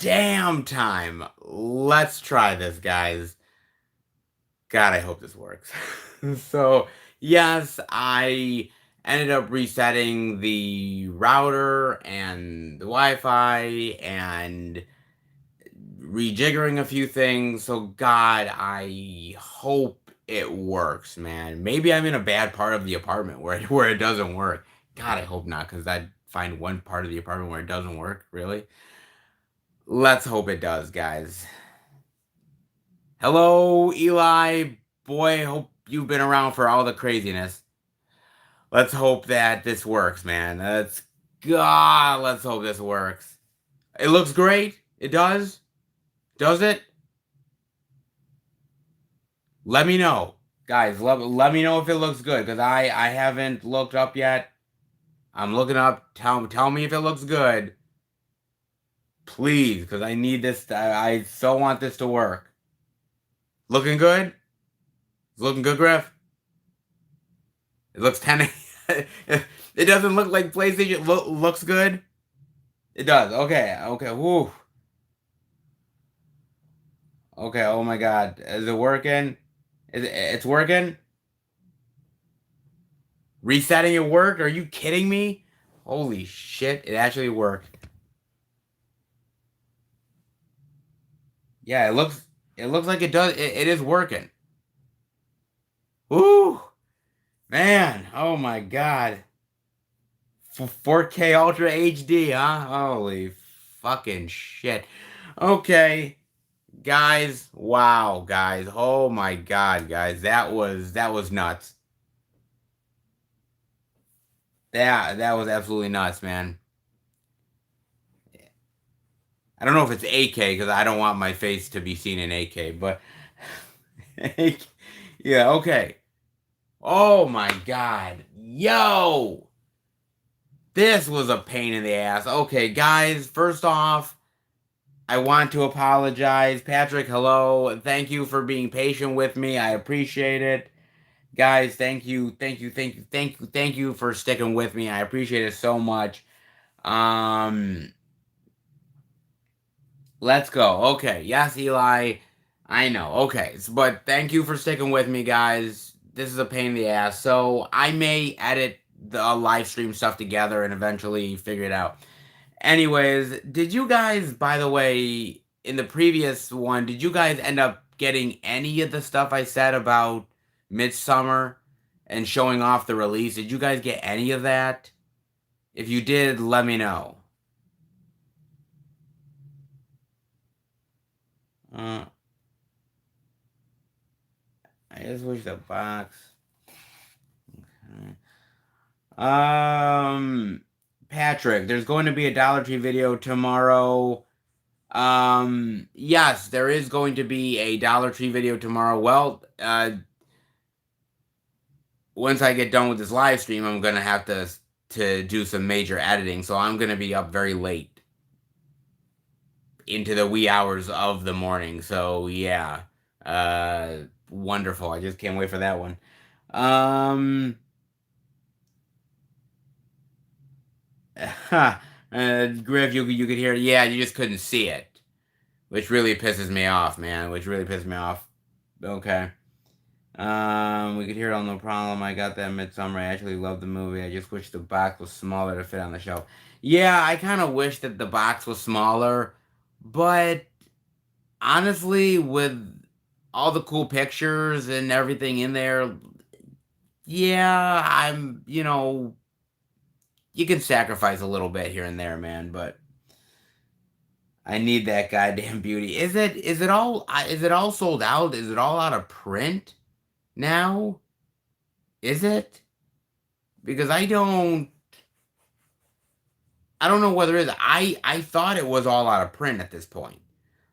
damn time. Let's try this, guys. God, I hope this works. So, yes, I ended up resetting the router and the Wi-Fi and rejiggering a few things. So, God, I hope it works, man. Maybe I'm in a bad part of the apartment where it doesn't work. God, I hope not, because I'd find one part of the apartment where it doesn't work, really. Let's hope it does, guys. Hello, Eli. Boy, hope you've been around for all the craziness. Let's hope that this works, man. Let's hope this works. It looks great. It does. Does it? Let me know. Guys, let me know if it looks good, because I haven't looked up yet. I'm looking up. Tell me if it looks good. Please, because I need this. I so want this to work. Looking good? It's looking good, Griff? It looks 10. It doesn't look like PlayStation looks good. It does. Okay. Okay. Woo. Okay. Oh my God. Is it working? It's working? Resetting it worked? Are you kidding me? Holy shit. It actually worked. Yeah, it looks like it does. It is working. Woo. Man. Oh my God. 4K Ultra HD, huh? Holy fucking shit. Okay. Guys, wow, guys. Oh my God, guys. That was nuts. That was absolutely nuts, man. I don't know if it's 8K because I don't want my face to be seen in 8K, but yeah, okay. Oh my God. Yo. This was a pain in the ass. Okay, guys, first off, I want to apologize. Patrick, hello. Thank you for being patient with me. I appreciate it. Guys, thank you, thank you for sticking with me. I appreciate it so much. Um, let's go. Okay, yes, Eli. I know. Okay, but thank you for sticking with me, guys. This is a pain in the ass. So I may edit the live stream stuff together and eventually figure it out. Anyways, did you guys, by the way, in the previous one, did you guys end up getting any of the stuff I said about Midsummer and showing off the release? Did you guys get any of that? If you did, let me know. Uh, I just wish the box. Okay. Um, Patrick, there's going to be a Dollar Tree video tomorrow. Yes, there is going to be a Dollar Tree video tomorrow. Well, once I get done with this live stream, I'm gonna have to do some major editing, so I'm gonna be up very late into the wee hours of the morning. So yeah, wonderful. I just can't wait for that one. Um, Griff, you could hear, yeah, you just couldn't see it, which really pisses me off, man. Which really pisses me off. Okay. We could hear it all no problem. I got that Midsummer. I actually love the movie. I just wish the box was smaller to fit on the shelf. Yeah, I kind of wish that the box was smaller, but honestly, with all the cool pictures and everything in there, yeah, you can sacrifice a little bit here and there, man, but I need that goddamn beauty. Is it all sold out? Is it all out of print now? Is it? Because I don't know whether it is. I thought it was all out of print at this point.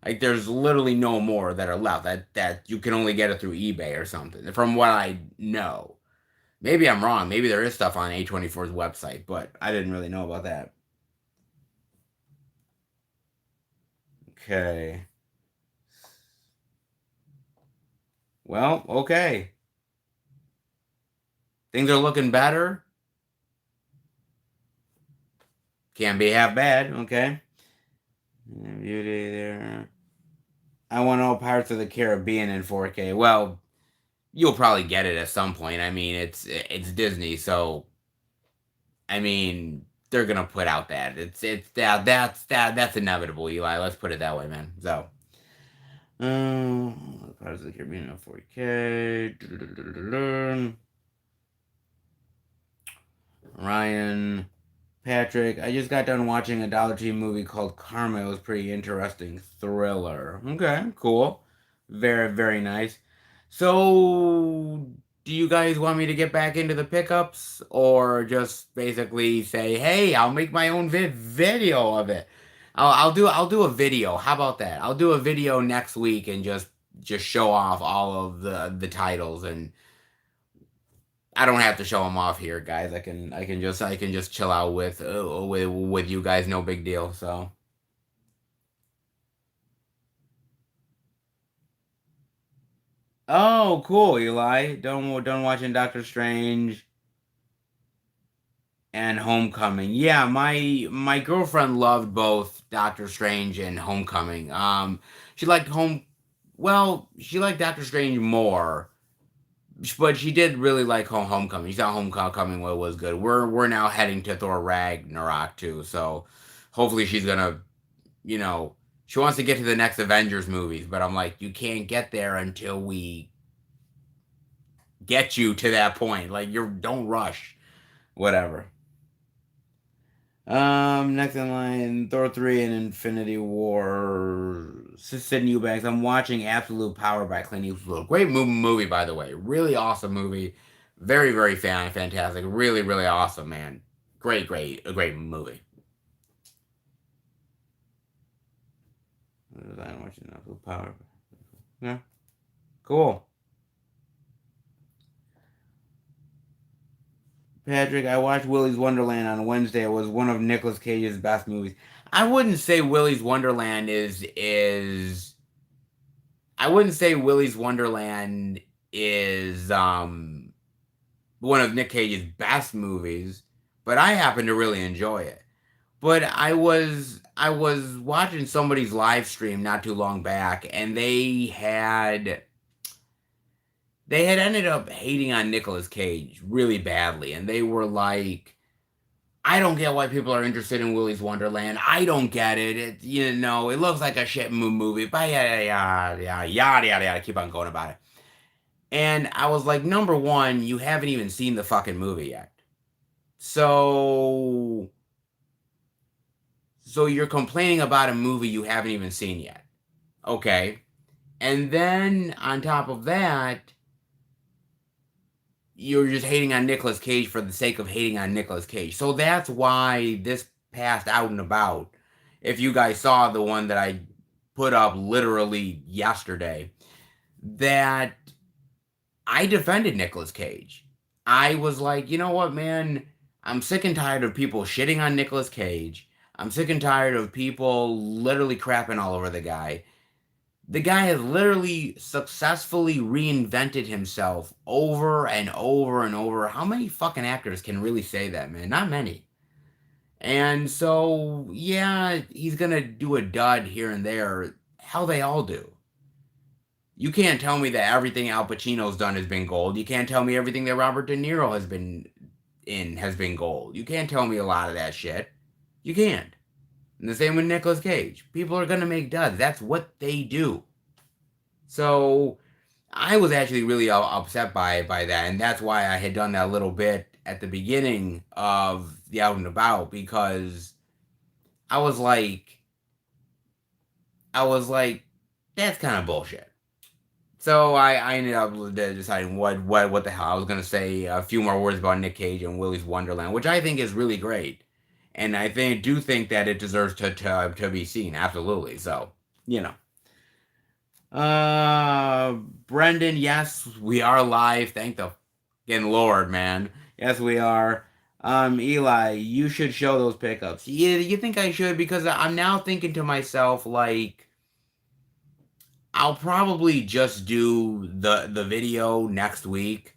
Like there's literally no more that are left. That you can only get it through eBay or something. From what I know. Maybe I'm wrong. Maybe there is stuff on A24's website, but I didn't really know about that. Okay. Well, okay. Things are looking better. Can't be half bad, okay? Beauty there. I want all Pirates of the Caribbean in 4K. Well, you'll probably get it at some point. I mean, it's Disney, so I mean, they're gonna put out that. It's that's inevitable, Eli. Let's put it that way, man. So, Pirates of the Caribbean in 4K. Ryan, Patrick, I just got done watching a Dollar Tree movie called Karma. It was pretty interesting thriller. Okay, cool. Very, very nice. So, do you guys want me to get back into the pickups or just basically say, "Hey, I'll make my own video of it." I'll do a video. How about that? I'll do a video next week and just show off all of the titles, and I don't have to show them off here, guys. I can just chill out with you guys. No big deal. So, oh, cool, Eli. Done watching Doctor Strange and Homecoming. Yeah, my girlfriend loved both Doctor Strange and Homecoming. She liked she liked Doctor Strange more, but she did really like Homecoming. She thought Homecoming was good. We're now heading to Thor Ragnarok too, so hopefully she's gonna, you know, she wants to get to the next Avengers movies, but I'm like, you can't get there until we get you to that point. Like, you don't rush. Whatever. Next in line, Thor 3 and Infinity War. Sid Eubanks. I'm watching Absolute Power by Clint Eastwood. Great movie, by the way. Really awesome movie. Very, very fantastic. Really, really awesome, man. A great movie. I'm watching Absolute Power. Yeah, cool. Patrick, I watched Willy's Wonderland on Wednesday. It was one of Nicolas Cage's best movies. I wouldn't say Willy's Wonderland is I wouldn't say Willy's Wonderland is one of Nick Cage's best movies, but I happen to really enjoy it. But I was watching somebody's live stream not too long back, and they had ended up hating on Nicolas Cage really badly, and they were like, I don't get why people are interested in Willy's Wonderland. I don't get it. It looks like a shit movie. But yada yada yada yada yada yada. Keep on going about it. And I was like, number one, you haven't even seen the fucking movie yet. So you're complaining about a movie you haven't even seen yet. Okay. And then on top of that, you're just hating on Nicolas Cage for the sake of hating on Nicolas Cage. So that's why this passed out and about. If you guys saw the one that I put up literally yesterday, that I defended Nicolas Cage. I was like, you know what, man? I'm sick and tired of people shitting on Nicolas Cage. I'm sick and tired of people literally crapping all over the guy. The guy has literally successfully reinvented himself over and over and over. How many fucking actors can really say that, man? Not many. And so, yeah, he's gonna do a dud here and there. Hell, they all do. You can't tell me that everything Al Pacino's done has been gold. You can't tell me everything that Robert De Niro has been gold. You can't tell me a lot of that shit. You can't. And the same with Nicolas Cage. People are gonna make duds. That's what they do. So I was actually really upset by that, and that's why I had done that little bit at the beginning of the Out and About, because I was like, I was like, that's kind of bullshit. So I ended up deciding what the hell. I was gonna say a few more words about Nick Cage and Willy's Wonderland, which I think is really great, and I do think that it deserves to be seen. Absolutely. So, you know. Brendan, yes, we are live. Thank the fucking Lord, man. Yes, we are. Eli, you should show those pickups. Yeah, you think I should? Because I'm now thinking to myself, like, I'll probably just do the video next week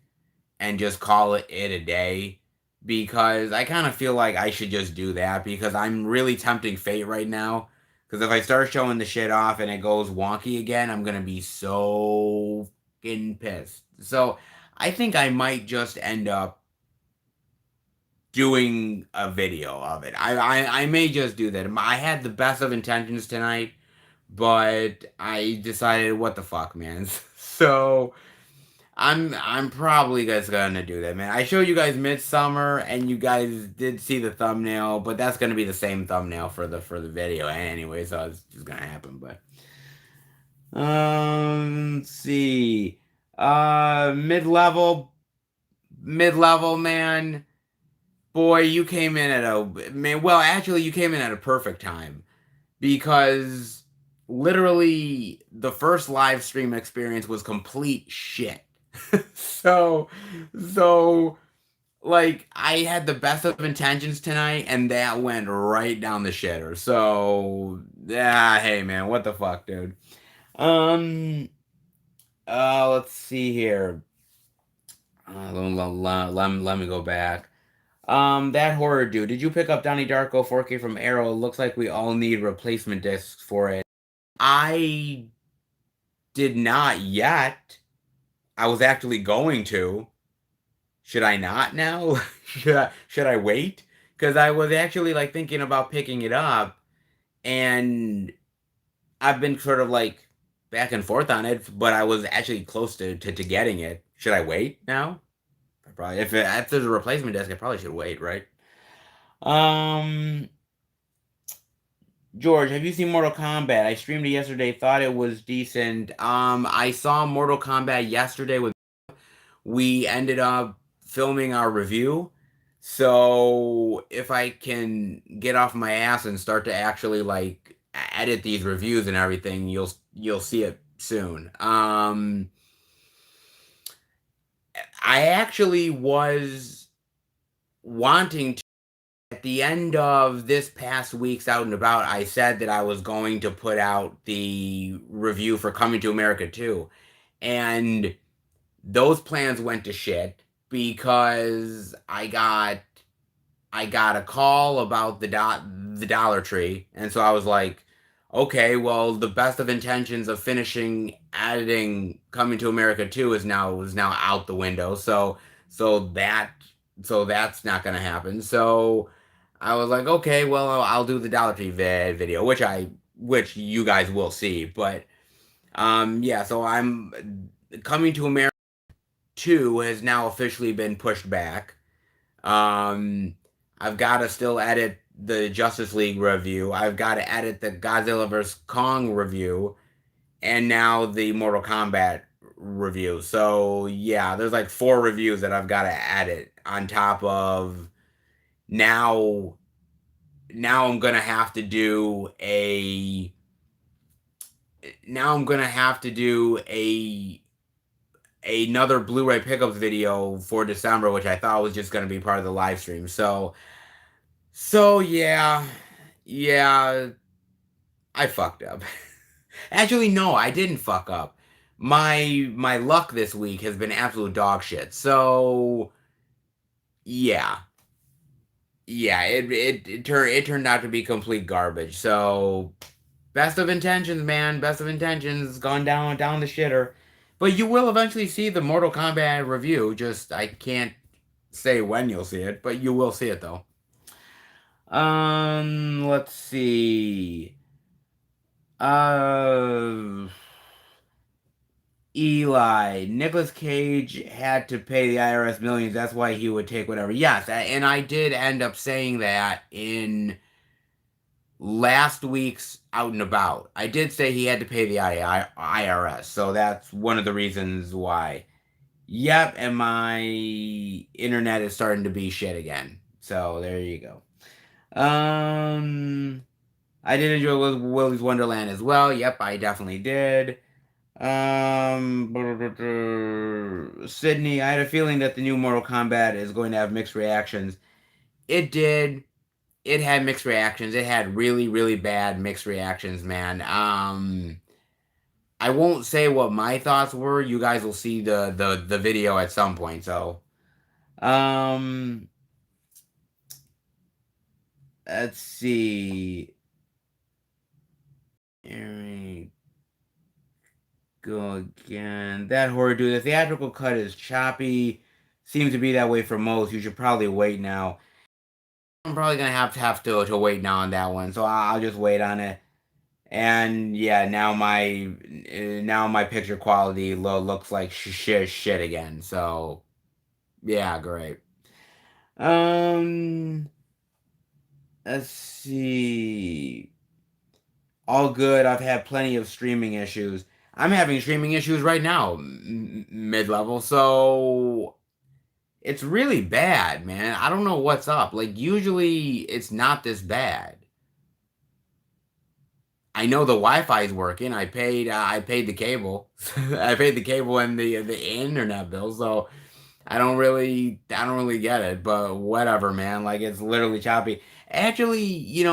and just call it a day, because I kind of feel like I should just do that, because I'm really tempting fate right now. Because if I start showing the shit off and it goes wonky again, I'm gonna be so fucking pissed. So I think I might just end up doing a video of it. I may just do that. I had the best of intentions tonight, but I decided what the fuck, man. So I'm probably just gonna do that, man. I showed you guys Midsummer, and you guys did see the thumbnail, but that's gonna be the same thumbnail for the video anyway, so it's just gonna happen. But let's see, mid level man, boy, you came in at a man. Well, actually, you came in at a perfect time because literally the first live stream experience was complete shit. so so like I had the best of intentions tonight and that went right down the shitter. So yeah, hey man, what the fuck, dude? Um let's see here. Let me go back. That horror dude. Did you pick up Donnie Darko 4K from Arrow? Looks like we all need replacement discs for it. I did not yet. I was actually going to. Should I not now? Should I wait? Because I was actually like thinking about picking it up, and I've been sort of like back and forth on it, but I was actually close to getting it. Should I wait now? Probably if there's a replacement disc, I probably should wait, right? Um, George, have you seen Mortal Kombat? I streamed it yesterday, thought it was decent. I saw Mortal Kombat yesterday with we ended up filming our review. So if I can get off my ass and start to actually like edit these reviews and everything, you'll see it soon. I actually was wanting to at the end of this past week's Out and About, I said that I was going to put out the review for Coming to America 2. And those plans went to shit because I got a call about the Dollar Tree, and so I was like, okay, well, the best of intentions of finishing editing Coming to America 2 is now out the window. So that so that's not gonna happen. So I was like, okay, well, I'll do the Dollar Tree video, which you guys will see. But yeah, so I'm Coming to America 2 has now officially been pushed back. Um, I've got to still edit the Justice League review. I've got to edit the Godzilla vs. Kong review, and now the Mortal Kombat review. So yeah, there's like 4 reviews that I've got to edit on top of now. Now I'm gonna have to do a. Now I'm gonna have to do a another Blu-ray pickups video for December, which I thought was just gonna be part of the live stream. So yeah, yeah, I fucked up. Actually, no, I didn't fuck up. My luck this week has been absolute dog shit. So yeah, yeah, it turned out to be complete garbage. So best of intentions, man. Best of intentions gone down the shitter. But you will eventually see the Mortal Kombat review. Just I can't say when you'll see it, but you will see it though. Let's see. Uh, Eli, Nicolas Cage had to pay the IRS millions. That's why he would take whatever. Yes, and I did end up saying that in last week's Out and About. I did say he had to pay the IRS, so that's one of the reasons why. Yep, and my internet is starting to be shit again. So there you go. I did enjoy Willy's Wonderland as well. Yep, I definitely did. Sydney, I had a feeling that the new Mortal Kombat is going to have mixed reactions. It did. It had mixed reactions. It had really, really bad mixed reactions, man. I won't say what my thoughts were. You guys will see the video at some point. So, um, let's see. go again. That horror dude. The theatrical cut is choppy. Seems to be that way for most. You should probably wait now. I'm probably gonna have to wait now on that one, so I'll just wait on it. And yeah, now my picture quality looks like shit again. So yeah, great. Um, let's see. All good. I've had plenty of streaming issues. I'm having streaming issues right now, mid-level. So it's really bad, man. I don't know what's up. Like usually it's not this bad. I know the Wi-Fi is working. I paid the cable. I paid the cable and the internet bill. So I don't really get it, but whatever, man. Like it's literally choppy. Actually,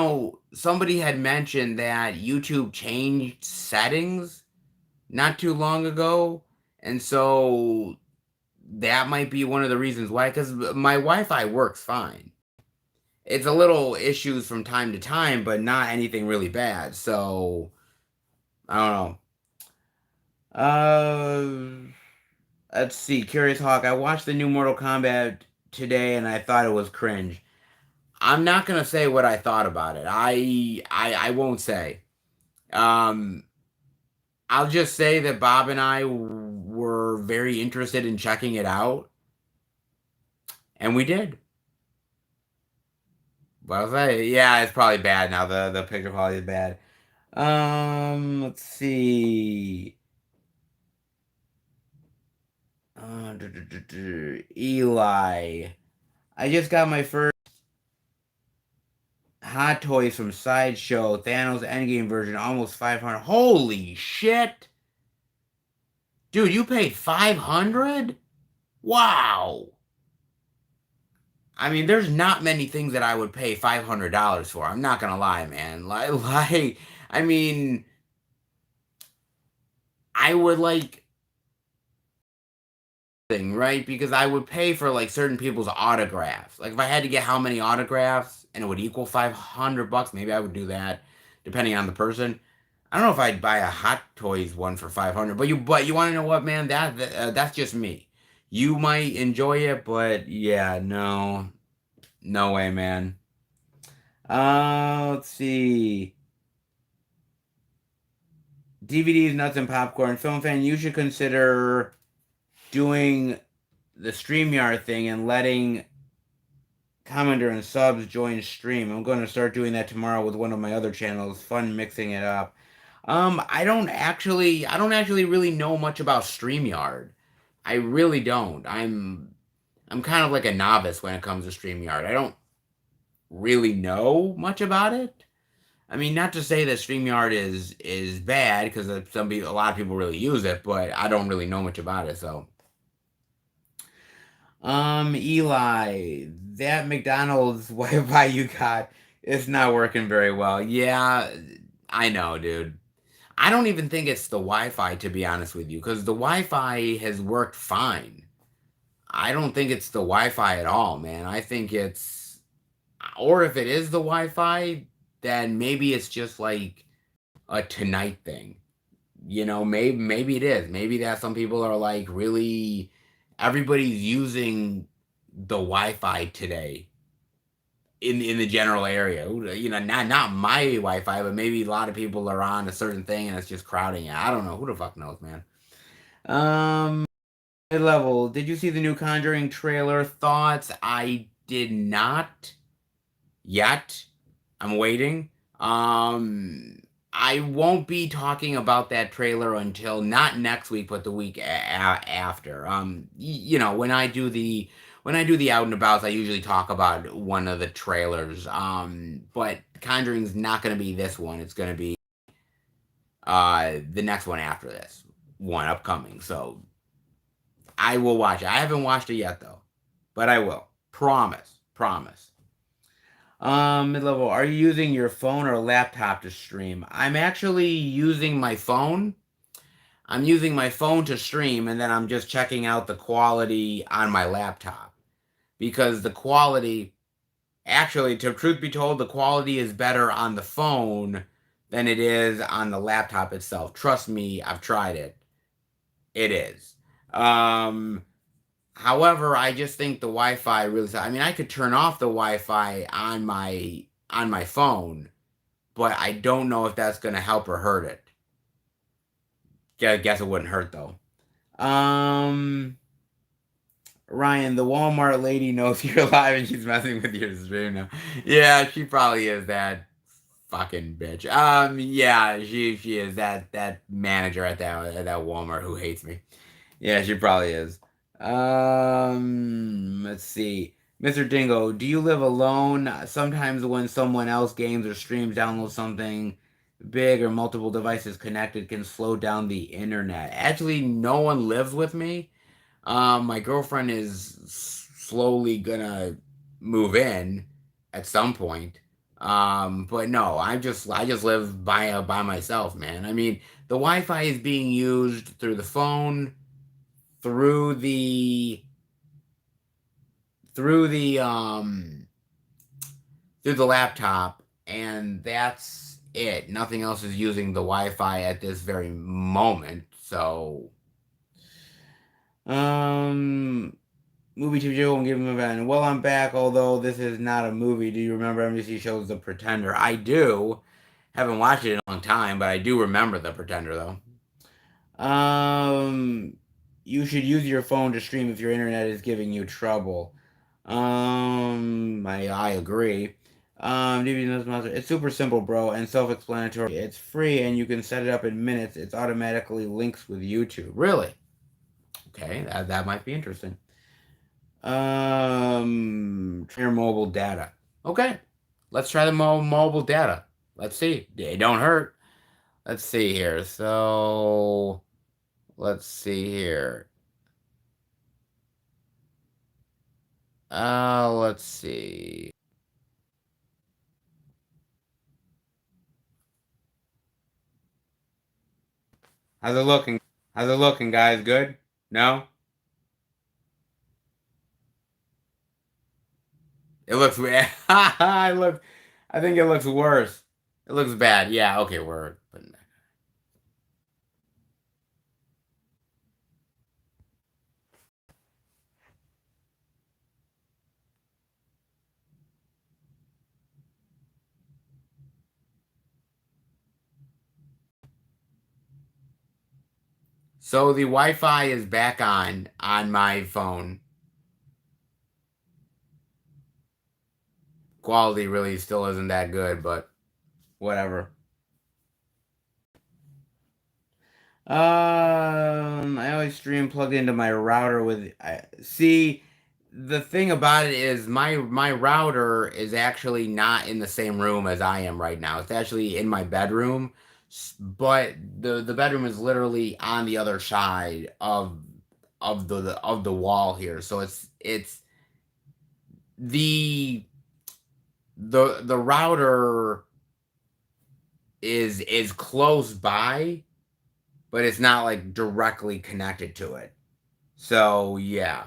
somebody had mentioned that YouTube changed settings not too long ago, and so that might be one of the reasons why. Because my Wi-Fi works fine. It's a little issues from time to time, but not anything really bad. So I don't know. Let's see. Curious Hawk. I watched the new Mortal Kombat today, and I thought it was cringe. I'm not gonna say what I thought about it. I won't say. Um, I'll just say that Bob and I were very interested in checking it out, and we did. Well, yeah, it's probably bad now. The picture quality is bad. Let's see. Eli. I just got my first Hot Toys from Sideshow. Thanos Endgame version, almost 500. Holy shit! Dude, you paid 500? Wow. I mean, there's not many things that I would pay $500 for. I'm not gonna lie, man. I mean, I would like thing, right? Because I would pay for like certain people's autographs. Like if I had to get how many autographs and it would equal $500, maybe I would do that, depending on the person. I don't know if I'd buy a Hot Toys one for 500, but you want to know what, man? That's just me. You might enjoy it, but yeah, no, no way, man. Let's see. DVDs, nuts, and popcorn. Film fan, you should consider doing the StreamYard thing and letting commenter and subs join stream. I'm going to start doing that tomorrow with one of my other channels. Fun mixing it up. I don't actually really know much about StreamYard. I really don't. I'm kind of like a novice when it comes to StreamYard. I don't really know much about it. I mean, not to say that StreamYard is bad because a lot of people really use it, but I don't really know much about it. So, Eli, that McDonald's Wi-Fi you got is not working very well. Yeah, I know, dude. I don't even think it's the Wi-Fi, to be honest with you, because the Wi-Fi has worked fine. I don't think it's the Wi-Fi at all, man. I think it's, or if it is the Wi-Fi, then maybe it's just like a tonight thing. Maybe it is. Maybe that some people are like really, everybody's using the Wi-Fi today in the general area. Not my Wi-Fi, but maybe a lot of people are on a certain thing and it's just crowding it. I don't know. Who the fuck knows, man? Um, Mid-level. Did you see the new Conjuring trailer? Thoughts? I did not yet. I'm waiting. I won't be talking about that trailer until not next week, but the week after. When I do the out and abouts, I usually talk about one of the trailers. But Conjuring's not going to be this one. It's going to be the next one after this one upcoming. So I will watch it. I haven't watched it yet though, but I will. Promise. Promise. Mid-level, are you using your phone or laptop to stream? I'm actually using my phone. I'm using my phone to stream, and then I'm just checking out the quality on my laptop. Because the quality, actually, to truth be told, the quality is better on the phone than it is on the laptop itself. Trust me, I've tried it. It is. Um, However, I just think the Wi-Fi really. I mean, I could turn off the Wi-Fi on my phone, but I don't know if that's gonna help or hurt it. Yeah, I guess it wouldn't hurt though. Um, Ryan, the Walmart lady knows you're live and she's messing with your stream now. Yeah, she probably is that fucking bitch. Yeah, she is that manager at that Walmart who hates me. Yeah, she probably is. Let's see. Mr. Dingo, do you live alone? Sometimes when someone else games or streams, downloads something big or multiple devices connected can slow down the internet. Actually, no one lives with me. My girlfriend is slowly gonna move in at some point. But no, I just live by myself, man. I mean, the Wi-Fi is being used through the phone, through the through the um through the laptop, and that's it. Nothing else is using the Wi-Fi at this very moment. So, um, movie TV show won't give him a van. Well, I'm back. Although this is not a movie. Do you remember NBC shows The Pretender? I do. Haven't watched it in a long time, but I do remember The Pretender though. Um, you should use your phone to stream if your internet is giving you trouble. I agree. It's super simple, bro, and self-explanatory. It's free, and you can set it up in minutes. It's automatically links with YouTube. Really? Okay, that might be interesting. Try your mobile data. Okay, let's try the mobile data. Let's see. It don't hurt. Let's see here. So, let's see here. Let's see. How's it looking? How's it looking, guys? Good? No? It looks bad. I think it looks worse. It looks bad. Yeah, okay, we're so the Wi-Fi is back on my phone. Quality really still isn't that good, but whatever. I always stream plugged into my router with. See, the thing about it is my router is actually not in the same room as I am right now. It's actually in my bedroom, but the bedroom is literally on the other side of the wall here. So it's the the router is close by, but it's not like directly connected to it. So yeah.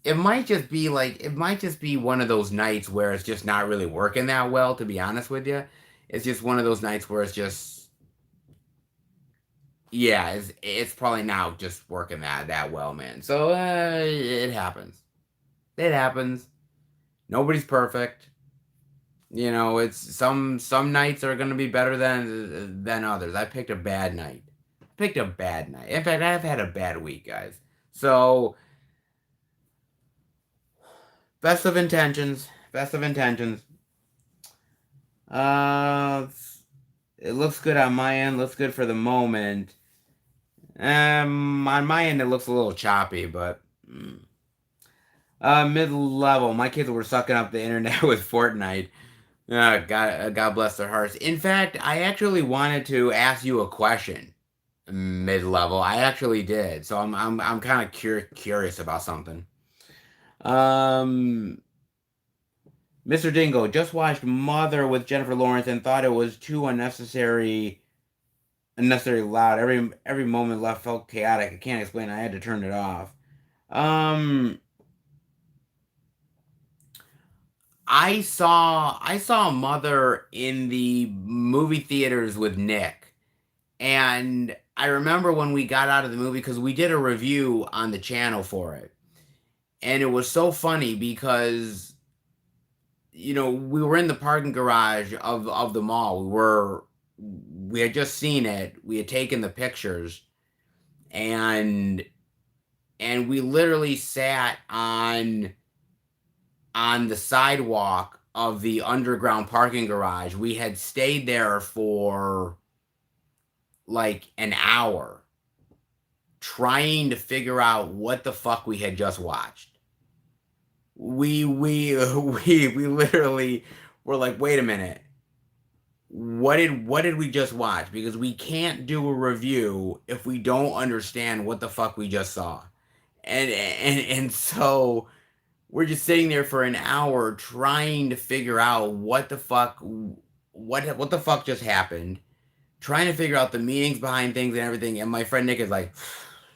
It might just be one of those nights where it's just not really working that well, to be honest with you. It's just one of those nights where it's just yeah, it's probably not just working that well, man. So it happens. It happens. Nobody's perfect. You know, it's some nights are gonna be better than others. I picked a bad night. Picked a bad night. In fact, I've had a bad week, guys. So best of intentions. Best of intentions. Uh, it looks good on my end. Looks good for the moment. On my end, it looks a little choppy, but mid-level. My kids were sucking up the internet with Fortnite. God bless their hearts. In fact, I actually wanted to ask you a question. Mid-level, I actually did. So I'm kind of curious about something. Um, Mr. Dingo just watched Mother with Jennifer Lawrence and thought it was too unnecessarily loud. Every moment left felt chaotic. I can't explain. I had to turn it off. Um, I saw Mother in the movie theaters with Nick, and I remember when we got out of the movie, because we did a review on the channel for it. And it was so funny because, we were in the parking garage of the mall. We had just seen it. We had taken the pictures, and we literally sat on the sidewalk of the underground parking garage. We had stayed there for like an hour trying to figure out what the fuck we had just watched. We literally were like, wait a minute. What did we just watch? Because we can't do a review if we don't understand what the fuck we just saw. And so we're just sitting there for an hour trying to figure out what the fuck just happened, trying to figure out the meanings behind things and everything. And my friend Nick is like,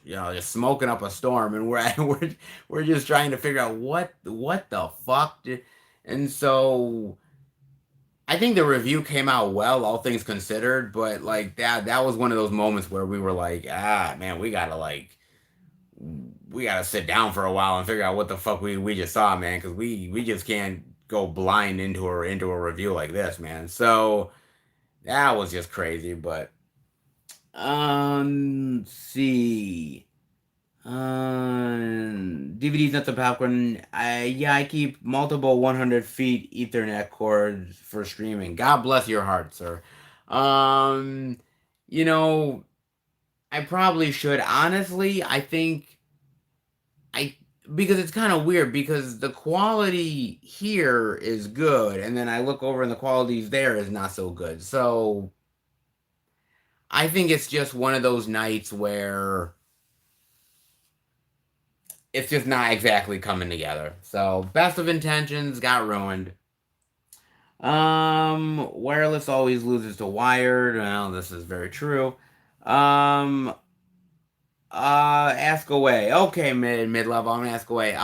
just smoking up a storm, and we're just trying to figure out what the fuck did. And so I think the review came out well, all things considered, but like that was one of those moments where we were like, man, we gotta sit down for a while and figure out what the fuck we just saw, man, because we just can't go blind into a review like this, man. So that was just crazy. But let's see. DVDs, nuts, and popcorn. I keep multiple 100 feet Ethernet cords for streaming. God bless your heart, sir. Um, you know, I probably should. Honestly, I think I because it's kind of weird because the quality here is good, and then I look over and the quality there is not so good. So I think it's just one of those nights where it's just not exactly coming together. So best of intentions got ruined. Wireless always loses to wired. Well, this is very true. Um, ask away. Okay, mid level. I'm gonna ask away.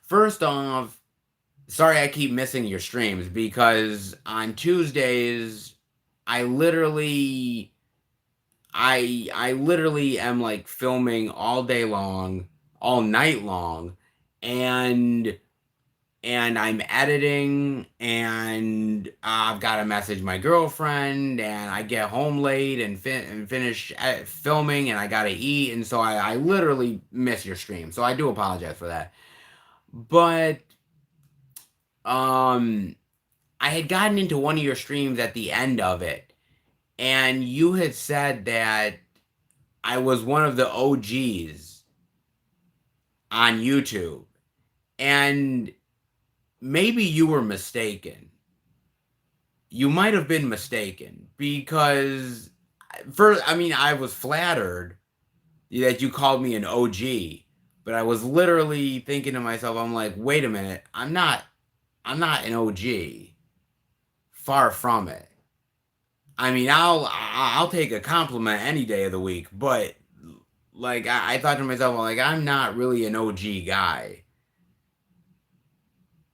First off, sorry I keep missing your streams because on Tuesdays, I literally, I literally am like filming all day long, all night long, and I'm editing, and I've got to message my girlfriend, and I get home late and finish filming, and I got to eat, and so I literally miss your stream. So I do apologize for that. But um I had gotten into one of your streams at the end of it, and you had said that I was one of the OGs on YouTube. And maybe you were mistaken. You might have been mistaken because first, I mean, I was flattered that you called me an OG, but I was literally thinking to myself, I'm like, wait a minute, I'm not an OG. Far from it. I mean, I'll take a compliment any day of the week, but like I thought to myself, like I'm not really an OG guy.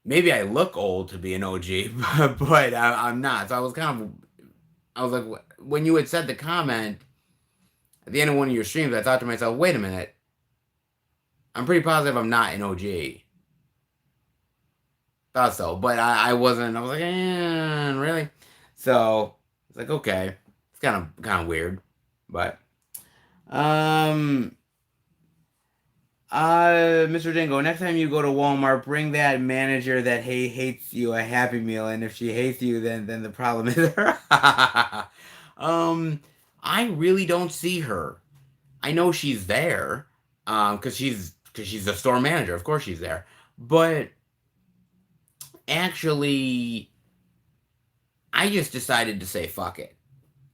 Maybe I look old to be an OG, but I'm not. So I was like, when you had said the comment at the end of one of your streams, I thought to myself, wait a minute, I'm pretty positive I'm not an OG. Thought so, but I wasn't. I was like, really? So it's like, okay, it's kind of weird, but um. Mr. Dingo, next time you go to Walmart, bring that manager that hates you a Happy Meal, and if she hates you, then the problem is her. um, I really don't see her. I know she's there, because she's the store manager. Of course she's there, but actually, I just decided to say fuck it.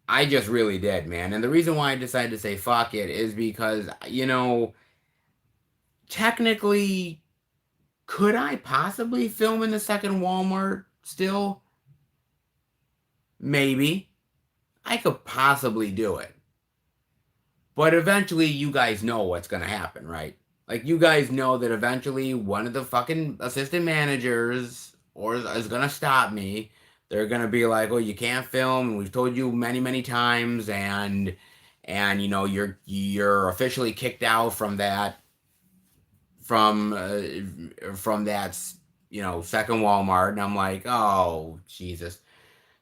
I just really did, man. And the reason why I decided to say fuck it is because technically, could I possibly film in the second Walmart still? Maybe. I could possibly do it. But eventually, you guys know what's going to happen, right? Like, you guys know that eventually one of the fucking assistant managers is going to stop me. They're going to be like, oh, you can't film. We've told you many, many times. and you're officially kicked out from from that second Walmart, and I'm like, oh Jesus.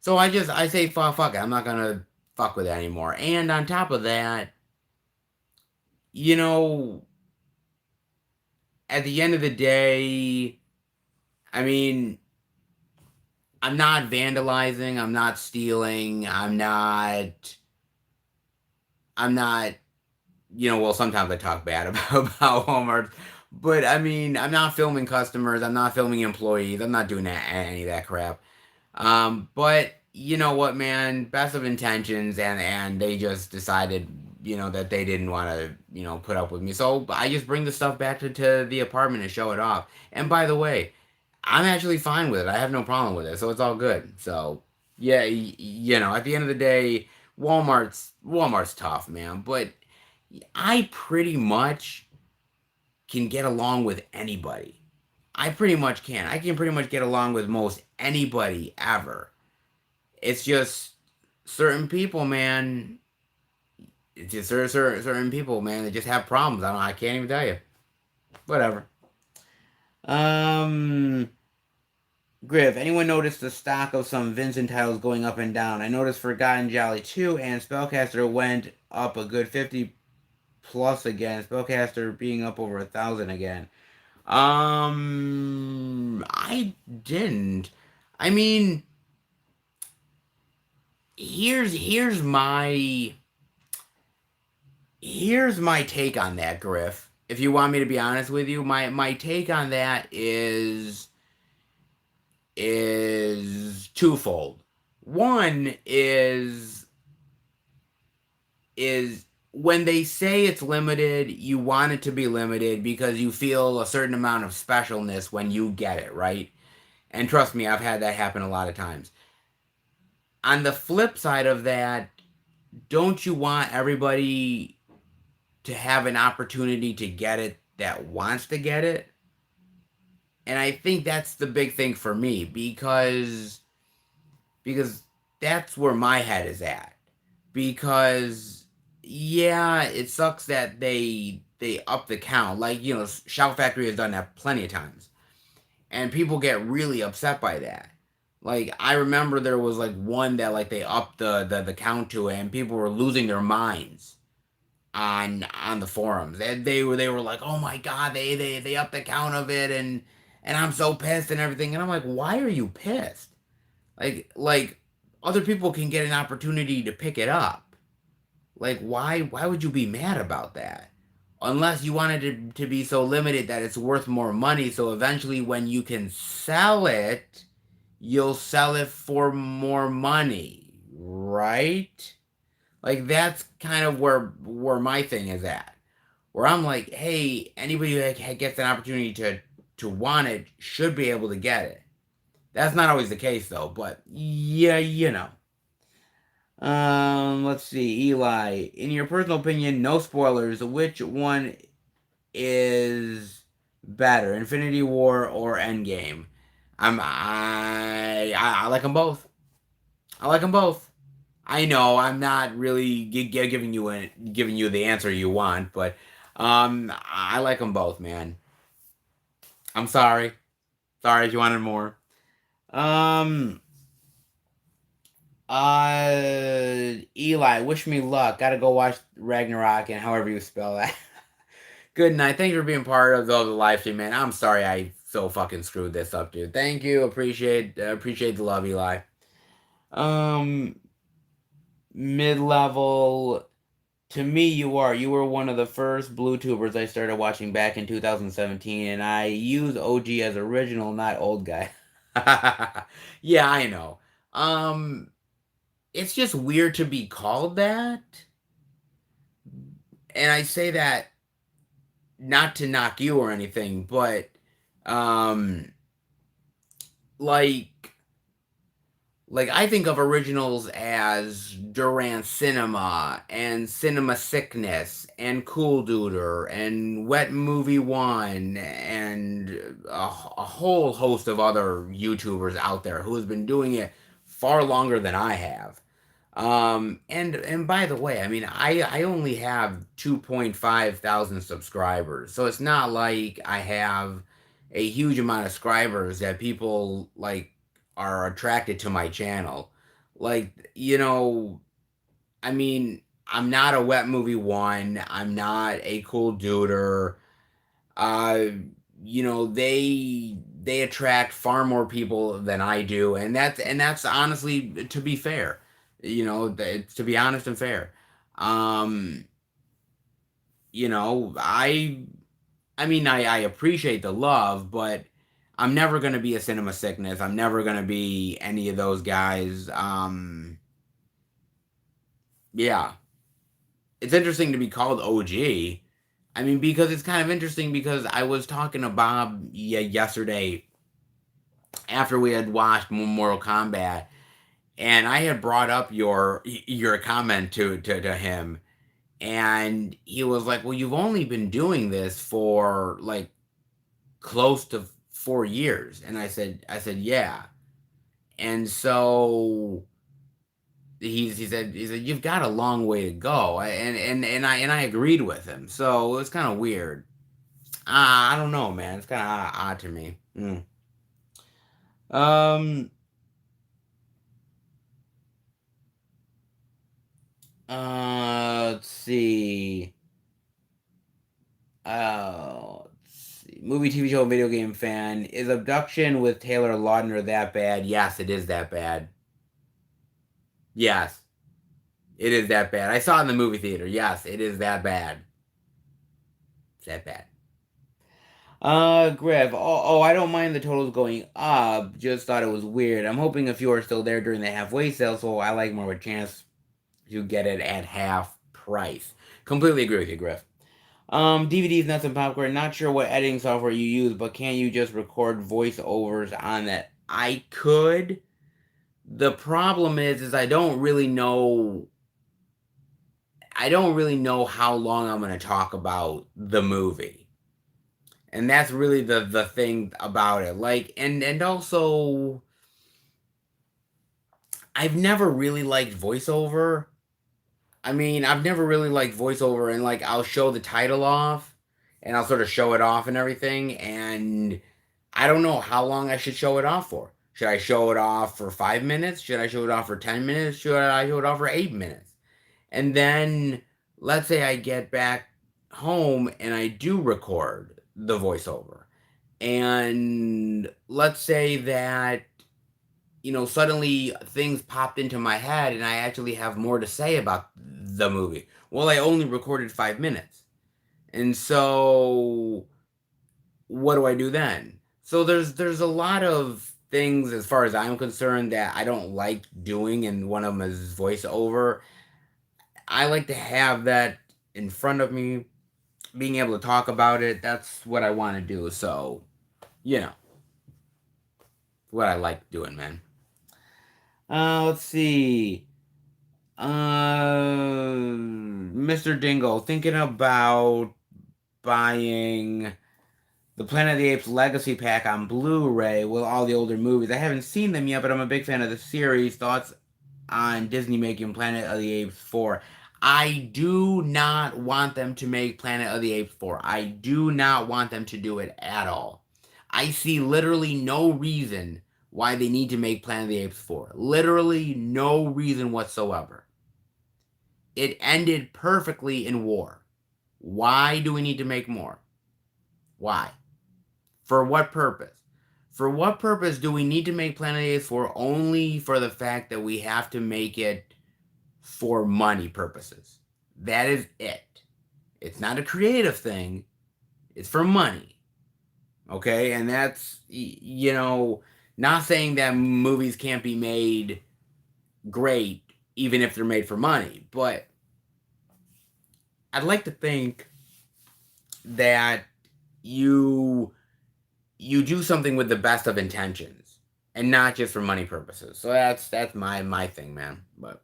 So I say fuck it. I'm not gonna fuck with that anymore. And on top of that, you know, at the end of the day, I mean, I'm not vandalizing, I'm not stealing, I'm not, well, sometimes I talk bad about Walmart, but I mean, I'm not filming customers, I'm not filming employees, I'm not doing any of that crap. But you know what, man? Best of intentions, and they just decided, that they didn't want to, put up with me. So I just bring the stuff back to the apartment and show it off. And by the way, I'm actually fine with it. I have no problem with it, so it's all good. So yeah, at the end of the day, Walmart's tough, man. But I pretty much can get along with anybody. I pretty much can. I can pretty much get along with most anybody ever. It's just certain people, man. It's just certain people, man. They just have problems. I can't even tell you. Whatever. Um, Griff, anyone noticed the stock of some Vincent titles going up and down? I noticed Forgotten Jolly 2 and Spellcaster went up a good 50 plus again. Spellcaster being up over 1,000 again. I didn't. I mean, here's my take on that, Griff. If you want me to be honest with you, my take on that is twofold. One is when they say it's limited, you want it to be limited because you feel a certain amount of specialness when you get it, right? And trust me, I've had that happen a lot of times. On the flip side of that, don't you want everybody to have an opportunity to get it that wants to get it? And I think that's the big thing for me because that's where my head is at. Because yeah, it sucks that they up the count. Like, Shout Factory has done that plenty of times. And people get really upset by that. Like, I remember there was like one that like they upped the count to it, and people were losing their minds on the forums. And they were like, "Oh my god, they upped the count of it, and I'm so pissed and everything." And I'm like, "Why are you pissed? Like other people can get an opportunity to pick it up. Like why would you be mad about that? Unless you wanted it to be so limited that it's worth more money, so eventually when you can sell it, you'll sell it for more money, right? Like that's kind of where my thing is at. Where I'm like, hey, anybody who gets an opportunity to want it should be able to get it. That's not always the case though, but yeah, let's see, Eli. In your personal opinion, no spoilers. Which one is better, Infinity War or Endgame? I like them both. I like them both. I know I'm not really giving you the answer you want, but I like them both, man. I'm sorry. Sorry if you wanted more. Um, Eli, wish me luck. Gotta go watch Ragnarok and however you spell that. Good night. Thank you for being part of the live stream, man. I'm sorry I so fucking screwed this up, dude. Thank you. Appreciate the love, Eli. Um, Mid level. To me, you were one of the first blue tubers I started watching back in 2017, and I use OG as original, not old guy. Yeah, I know. Um, it's just weird to be called that, and I say that not to knock you or anything, but um, like I think of originals as Duran Cinema and Cinema Sickness and Cool Duder and Wet Movie One and a whole host of other YouTubers out there who has been doing it far longer than I have. And by the way, I mean, I only have 2.5 thousand subscribers, so it's not like I have a huge amount of subscribers that people like are attracted to my channel. Like, I mean, I'm not a wet movie one. I'm not a cool duder. Uh, they attract far more people than I do, and that's honestly, to be fair, to be honest and fair. Um, I mean, I appreciate the love, but I'm never gonna be a cinema sickness. I'm never gonna be any of those guys. Yeah, it's interesting to be called OG. I mean, because it's kind of interesting because I was talking to Bob, yesterday after we had watched Mortal Kombat, and I had brought up your comment to him, and he was like, "Well, you've only been doing this for like close to 4 years," and I said, "Yeah," and so he said you've got a long way to go, and I agreed with him, so it was kind of weird. I don't know, man. It's kind of odd to me. Um. Let's see. Let's see. Movie, TV show, video game fan. Is Abduction with Taylor Lautner that bad? Yes, it is that bad. Yes, it is that bad. I saw it in the movie theater. Yes, it is that bad. It's that bad. Griff. Oh, I don't mind the totals going up. Just thought it was weird. I'm hoping a few are still there during the halfway sale, so I like more of a chance to get it at half price. Completely agree with you, Griff. DVDs, nuts, and popcorn. Not sure what editing software you use, but can you just record voiceovers on that? I could. The problem is I don't really know. I don't really know how long I'm going to talk about the movie, and that's really the thing about it. Like, and also, I've never really liked voiceover. I mean, I've never really liked voiceover, and like I'll show the title off, and I'll sort of show it off and everything, and I don't know how long I should show it off for. Should I show it off for 5 minutes? Should I show it off for 10 minutes? Should I show it off for 8 minutes? And then let's say I get back home and I do record the voiceover, and let's say that suddenly things popped into my head and I actually have more to say about the movie. Well, I only recorded 5 minutes. And so what do I do then? So there's a lot of things as far as I'm concerned that I don't like doing, and one of them is voiceover. I like to have that in front of me, being able to talk about it. That's what I want to do. So, you know, what I like doing, man. Let's see. Mr. Dingle, thinking about buying the Planet of the Apes Legacy Pack on Blu-ray with all the older movies. I haven't seen them yet, but I'm a big fan of the series. Thoughts on Disney making Planet of the Apes 4? I do not want them to make Planet of the Apes 4. I do not want them to do it at all. I see literally no reason why they need to make Planet of the Apes 4. Literally no reason whatsoever. It ended perfectly in war. Why do we need to make more? Why? For what purpose? For what purpose do we need to make Planet of the Apes 4 only for the fact that we have to make it for money purposes? That is it. It's not a creative thing. It's for money. Okay? And that's, not saying that movies can't be made great even if they're made for money, but I'd like to think that you do something with the best of intentions and not just for money purposes. So that's my thing, man. But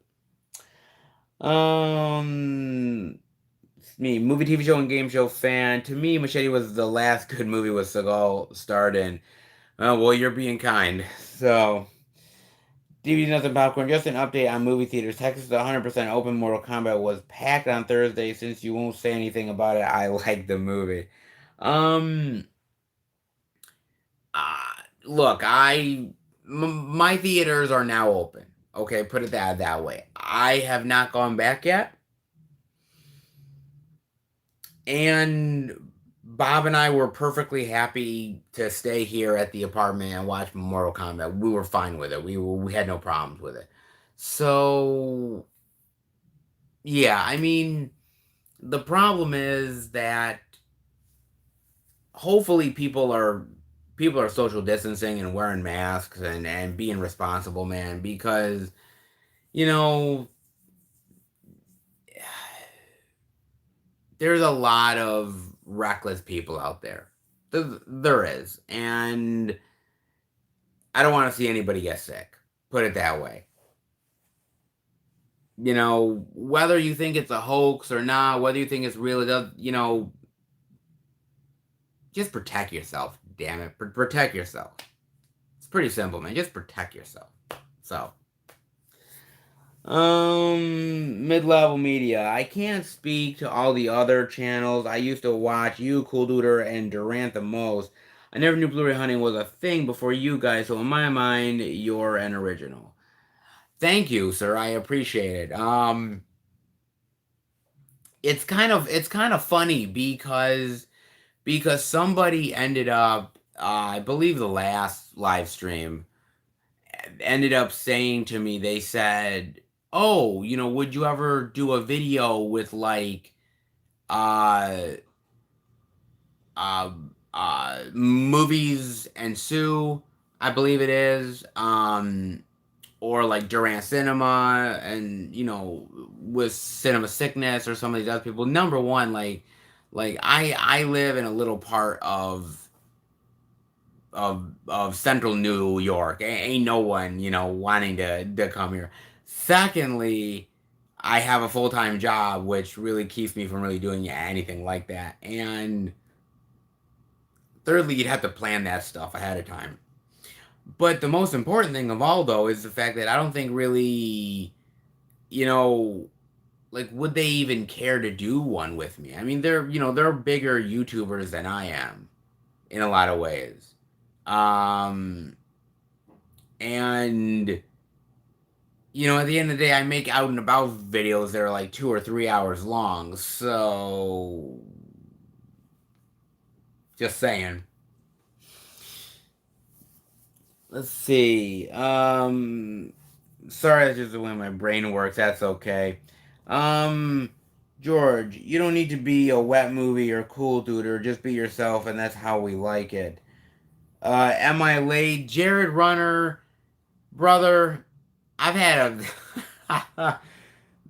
me, movie, TV show, and game show fan. To me, Machete was the last good movie with Seagal starred in. Oh, well, you're being kind. So DVD Nuts and Popcorn, just an update on movie theaters. Texas is 100% open. Mortal Kombat was packed on Thursday. Since you won't say anything about it, I like the movie. Um, Look, my theaters are now open. Okay, put it that way. I have not gone back yet, and Bob and I were perfectly happy to stay here at the apartment and watch Mortal Kombat. We were fine with it. We had no problems with it. So yeah, I mean, the problem is that hopefully people are social distancing and wearing masks and being responsible, man, because you know there's a lot of reckless people out there. There is, and I don't want to see anybody get sick. Put it that way. Whether you think it's a hoax or not, whether you think it's real, it does, just protect yourself. Damn it, protect yourself. It's pretty simple, man. Just protect yourself. So, mid-level media. I can't speak to all the other channels. I used to watch you, Cool Duder, and Durant the most. I never knew Blu-ray hunting was a thing before you guys, so in my mind, you're an original. Thank you, sir. I appreciate it. It's kind of funny because somebody ended up, I believe the last live stream ended up saying to me, they said, "Oh, would you ever do a video with like uh uh movies and Sue, I believe it is, or like Durant Cinema and with Cinema Sickness or some of these other people." Number one, like I live in a little part of central New York. Ain't no one, wanting to come here. Secondly, I have a full-time job, which really keeps me from really doing anything like that. And thirdly, you'd have to plan that stuff ahead of time. But the most important thing of all, though, is the fact that I don't think really, you know, like, would they even care to do one with me? I mean, they're bigger YouTubers than I am in a lot of ways. Um, and at the end of the day, I make out and about videos that are like 2 or 3 hours long. So, just saying. Let's see. Sorry, that's just the way my brain works. That's okay. Um, George, you don't need to be a wet movie or cool dude, or just be yourself, and that's how we like it. Am I late? Jared Runner, brother, I've had a.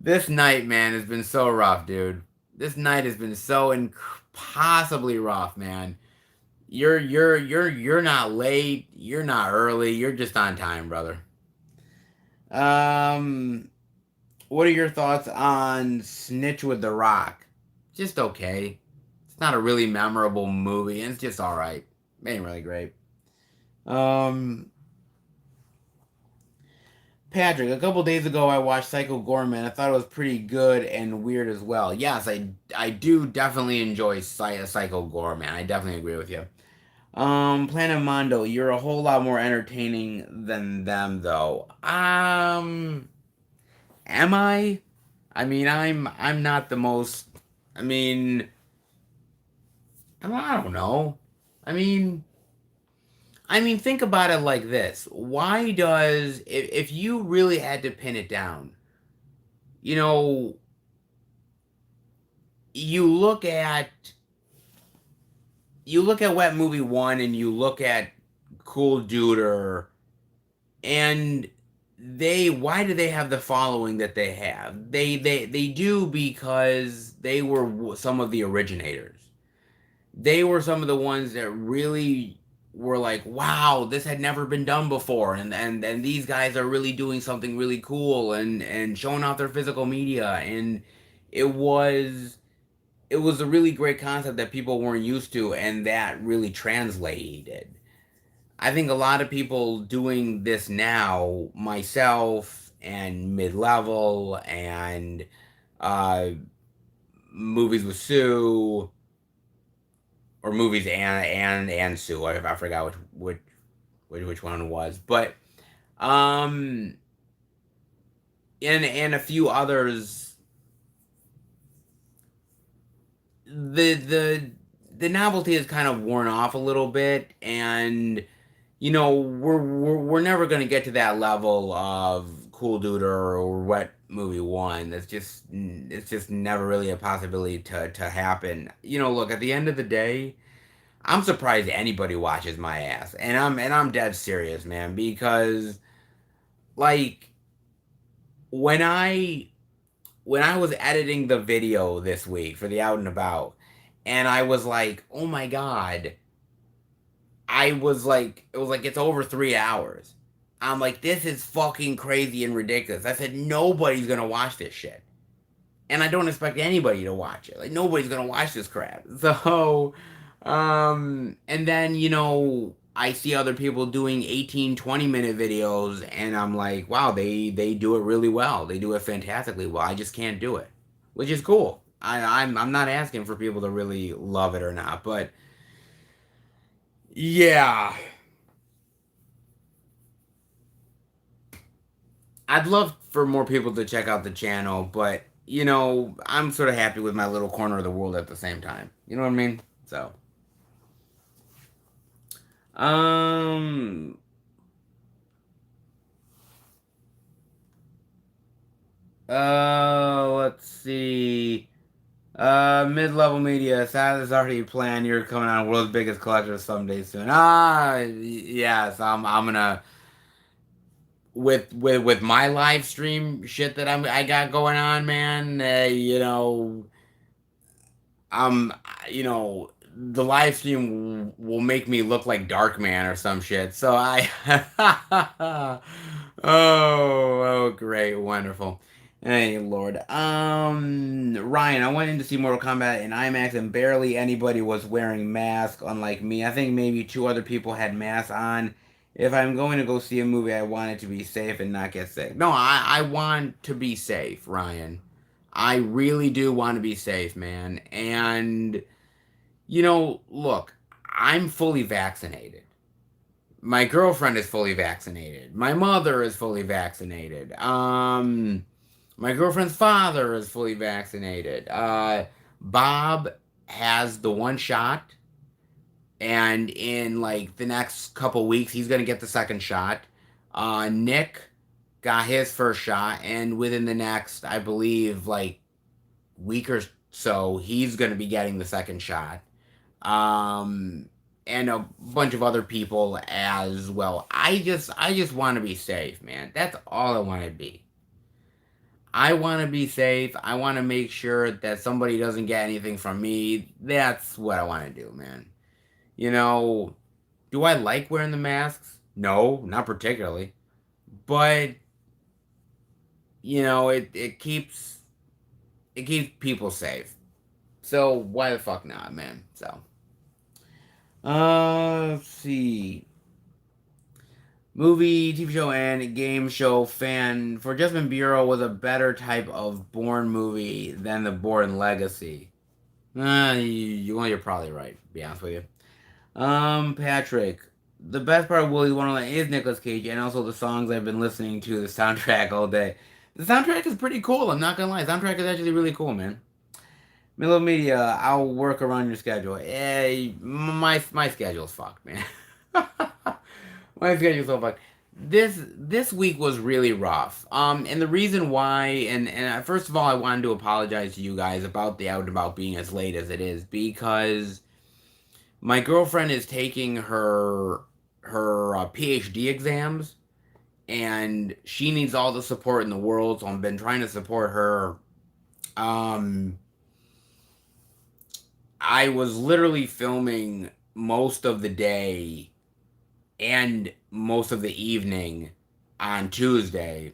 This night, man, has been so rough, dude. This night has been so impossibly rough, man. You're not late. You're not early. You're just on time, brother. Um, what are your thoughts on Snitch with the Rock? Just okay. It's not a really memorable movie, and it's just all right. Ain't really great. Um, Patrick, a couple days ago I watched Psycho Gorman. I thought it was pretty good and weird as well. Yes, I do definitely enjoy Psycho Gorman. I definitely agree with you. Planet Mondo, you're a whole lot more entertaining than them, though. Am I? I mean, I'm not the most. I mean, I don't know. I mean, think about it like this. Why does if you really had to pin it down, you know, you look at Wet Movie One and you look at Cool Duder, and why do they have the following that they have? They do because they were some of the originators. They were some of the ones that really were like, wow, this had never been done before, and these guys are really doing something really cool and showing off their physical media, and it was it was a really great concept that people weren't used to, and that really translated. I think a lot of people doing this now, myself and mid level and uh, movies with Sue or movies and Sue. I forgot which one it was, but um, and a few others. The novelty has kind of worn off a little bit, and we're never gonna get to that level of Cool Dude or What Movie One. It's just never really a possibility to happen. Look, at the end of the day, I'm surprised anybody watches my ass, and I'm dead serious, man, because like when I when I was editing the video this week for the Out and About, and I was like, oh my god, it was like, it's over 3 hours. I'm like, this is fucking crazy and ridiculous. I said, nobody's gonna watch this shit. And I don't expect anybody to watch it. Like, nobody's gonna watch this crap. So, and then, I see other people doing 18, 20-minute videos, and I'm like, wow, they do it really well. They do it fantastically well. I just can't do it, which is cool. I'm not asking for people to really love it or not, but yeah, I'd love for more people to check out the channel, but I'm sort of happy with my little corner of the world at the same time. You know what I mean? So, um, let's see. Mid-level media. Sad is already planned. You're coming on world's biggest collector someday soon. Yes, I'm gonna with my live stream shit that I got going on, man. um, the live stream will make me look like Darkman or some shit. So oh, great, wonderful. Hey, Lord. Ryan, I went in to see Mortal Kombat in IMAX and barely anybody was wearing masks, unlike me. I think maybe two other people had masks on. If I'm going to go see a movie, I want it to be safe and not get sick. No, I want to be safe, Ryan. I really do want to be safe, man. And, look, I'm fully vaccinated. My girlfriend is fully vaccinated. My mother is fully vaccinated. My girlfriend's father is fully vaccinated. Bob has the one shot, and in like the next couple weeks, he's gonna get the second shot. Nick got his first shot, and within the next, I believe, like week or so, he's gonna be getting the second shot. Um, and a bunch of other people as well. I just want to be safe, man. That's all I want to be. I want to be safe. I want to make sure that somebody doesn't get anything from me. That's what I want to do, man. You know, do I like wearing the masks? No, not particularly. But, it keeps people safe. So why the fuck not, man? So, let's see. Movie, TV show, and game show fan for Justin Bureau was a better type of Bourne movie than the Bourne Legacy. Well, you're probably right, to be honest with you. Patrick, the best part of Willy's Wonderland is Nicolas Cage and also the songs I've been listening to, the soundtrack all day. The soundtrack is pretty cool, I'm not gonna lie. The soundtrack is actually really cool, man. Middle Media, I'll work around your schedule. My schedule's fucked, man. My schedule's so fucked. This week was really rough. And the reason why, and first of all, I wanted to apologize to you guys about the out and about being as late as it is because my girlfriend is taking her PhD exams, and she needs all the support in the world. So I've been trying to support her. Um, I was literally filming most of the day and most of the evening on Tuesday.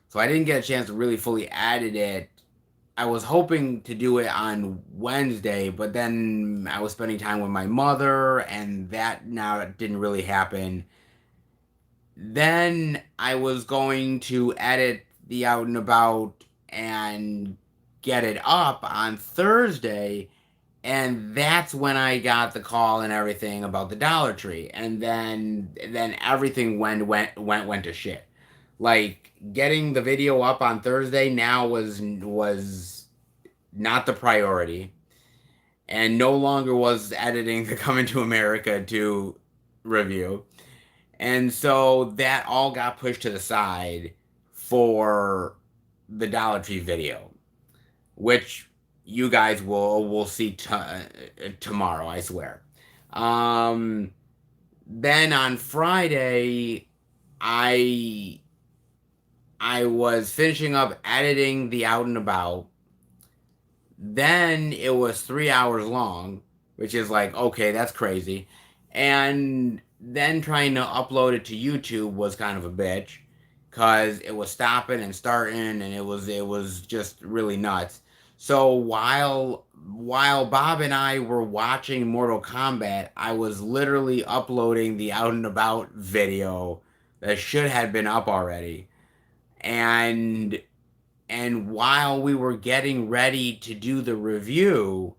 So I didn't get a chance to really fully edit it I was hoping to do it on Wednesday, but then I was spending time with my mother, and that now didn't really happen. Then I was going to edit the Out and About and get it up on Thursday, and that's when I got the call and everything about the Dollar Tree, and then everything went to shit. Like getting the video up on Thursday now was not the priority, and no longer was editing the Coming to America to review. And so that all got pushed to the side for the Dollar Tree video, which you guys will see tomorrow, I swear. Um, then on Friday, I I was finishing up editing the Out and About. Then it was 3 hours long, which is like, okay, that's crazy. And then trying to upload it to YouTube was kind of a bitch because it was stopping and starting, and it was just really nuts. So while Bob and I were watching Mortal Kombat, I was literally uploading the Out and About video that should have been up already. And while we were getting ready to do the review,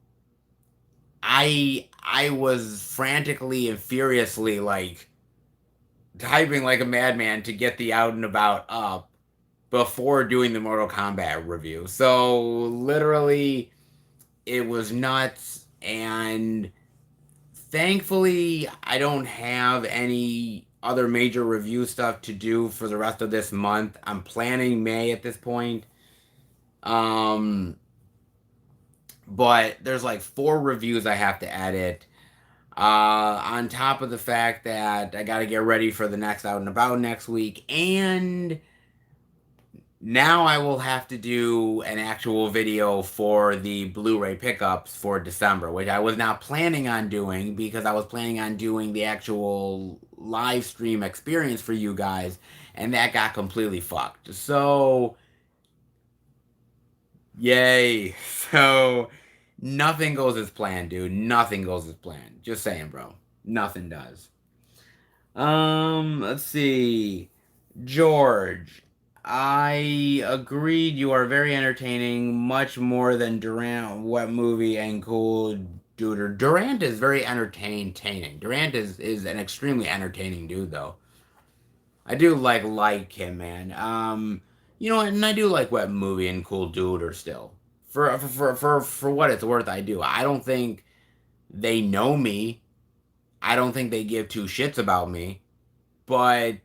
I was frantically and furiously like typing like a madman to get the Out and About up before doing the Mortal Kombat review. So literally it was nuts, and thankfully I don't have any other major review stuff to do for the rest of this month. I'm planning May at this point. Um but there's like 4 reviews I have to edit. On top of the fact that I got to get ready for the next Out and About next week, and now I will have to do an actual video for the Blu-ray pickups for December, which I was not planning on doing because I was planning on doing the actual live stream experience for you guys, and that got completely fucked. So, yay. So, nothing goes as planned, dude. Nothing goes as planned. Just saying, bro. Nothing does. Let's see. George, I agreed you are very entertaining, much more than Durant, What Movie, and Cool Duder. Durant is very entertaining. Durant is an extremely entertaining dude, though. I do like him, man. You know, and I do like What Movie and Cool Duder still. For what it's worth, I do. I don't think they know me. I don't think they give two shits about me. But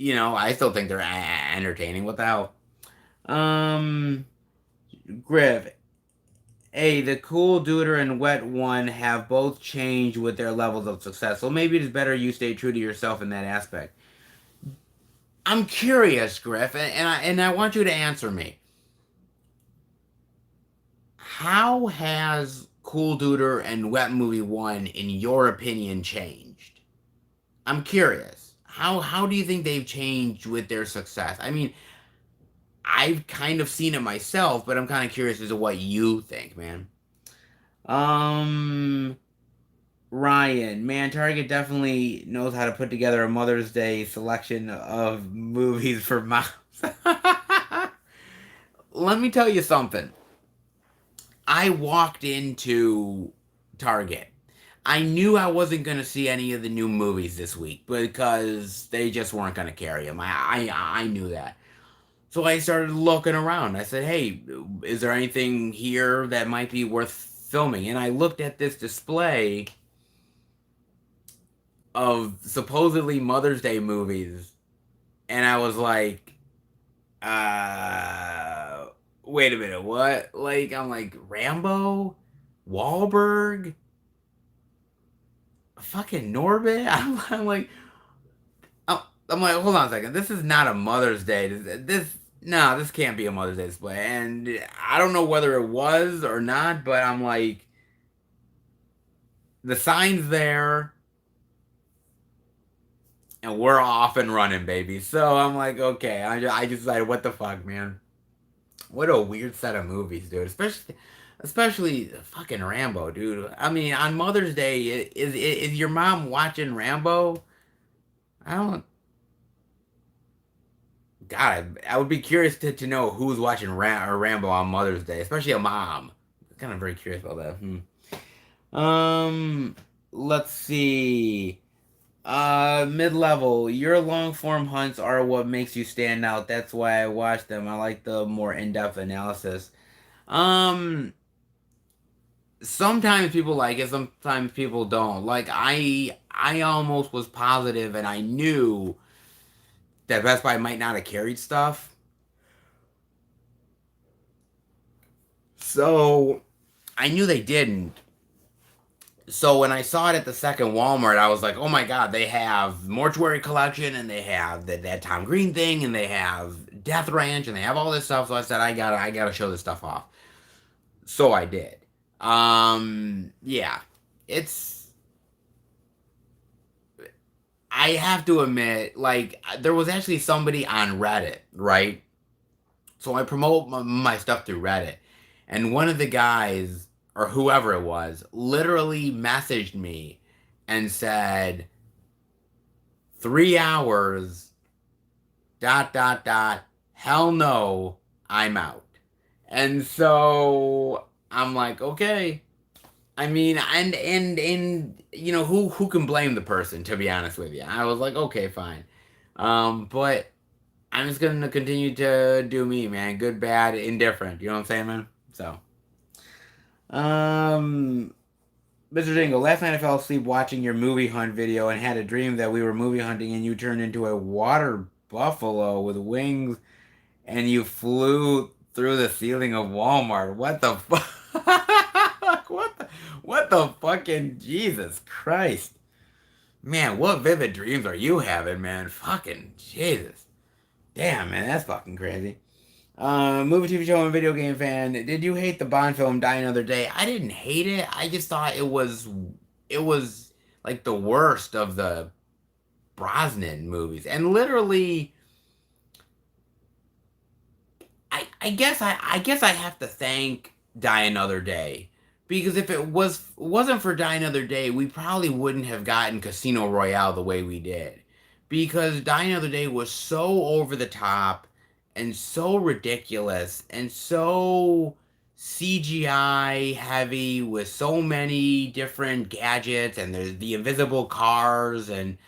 I still think they're entertaining. What the hell? Um, Griff. Hey, the Cool Duder and Wet One have both changed with their levels of success. So maybe it's better you stay true to yourself in that aspect. I'm curious, Griff, and I want you to answer me. How has Cool Duder and Wet Movie 1, in your opinion, changed? I'm curious. How do you think they've changed with their success? I mean, I've kind of seen it myself, but I'm kind of curious as to what you think, man. Um, Ryan, man, Target definitely knows how to put together a Mother's Day selection of movies for moms. Let me tell you something. I walked into Target. I knew I wasn't going to see any of the new movies this week because they just weren't going to carry them. I knew that. So I started looking around. I said, hey, is there anything here that might be worth filming? And I looked at this display of supposedly Mother's Day movies, and I was like, wait a minute, what? Like, I'm like, Rambo? Wahlberg? Fucking Norbit? I'm like, I'm like, hold on a second. This is not a Mother's Day. No, this can't be a Mother's Day display. And I don't know whether it was or not, but I'm like, the sign's there, and we're off and running, baby. So I'm like, okay. I just decided, what the fuck, man. What a weird set of movies, dude. Especially fucking Rambo, dude. I mean, on Mother's Day, is your mom watching Rambo? I don't. God, I would be curious to know who's watching Rambo on Mother's Day, especially a mom. Kind of very curious about that. Um, let's see. Mid-level. Your long-form hunts are what makes you stand out. That's why I watch them. I like the more in-depth analysis. Um, Sometimes people like it, sometimes people don't. Like I almost was positive and I knew that Best Buy might not have carried stuff. So I knew they didn't. So when I saw it at the second Walmart, I was like, "Oh my God, they have Mortuary Collection and they have that Tom Green thing and they have Death Ranch and they have all this stuff." So I said, "I gotta show this stuff off." So I did. Yeah, it's. I have to admit, like, there was actually somebody on Reddit, right? So I promote my stuff through Reddit, and one of the guys or whoever it was literally messaged me and said 3 hours dot dot dot hell no, I'm out. And so I'm like, okay. I mean, and who can blame the person, to be honest with you. I was like, okay, fine. But I'm just gonna continue to do me, man. Good, bad, indifferent. You know what I'm saying, man? So, um, Mr. Dingle, last night I fell asleep watching your movie hunt video and had a dream that we were movie hunting and you turned into a water buffalo with wings and you flew through the ceiling of Walmart. What the fuck? What the fucking Jesus Christ? Man, what vivid dreams are you having, man? Fucking Jesus. Damn, man, that's fucking crazy. Movie, TV show, and video game fan. Did you hate the Bond film Die Another Day? I didn't hate it. I just thought it was like the worst of the Brosnan movies. And literally, I guess I have to thank Die Another Day because if it wasn't for Die Another Day, we probably wouldn't have gotten Casino Royale the way we did. Because Die Another Day was so over the top and so ridiculous and so CGI heavy with so many different gadgets and there's the invisible cars and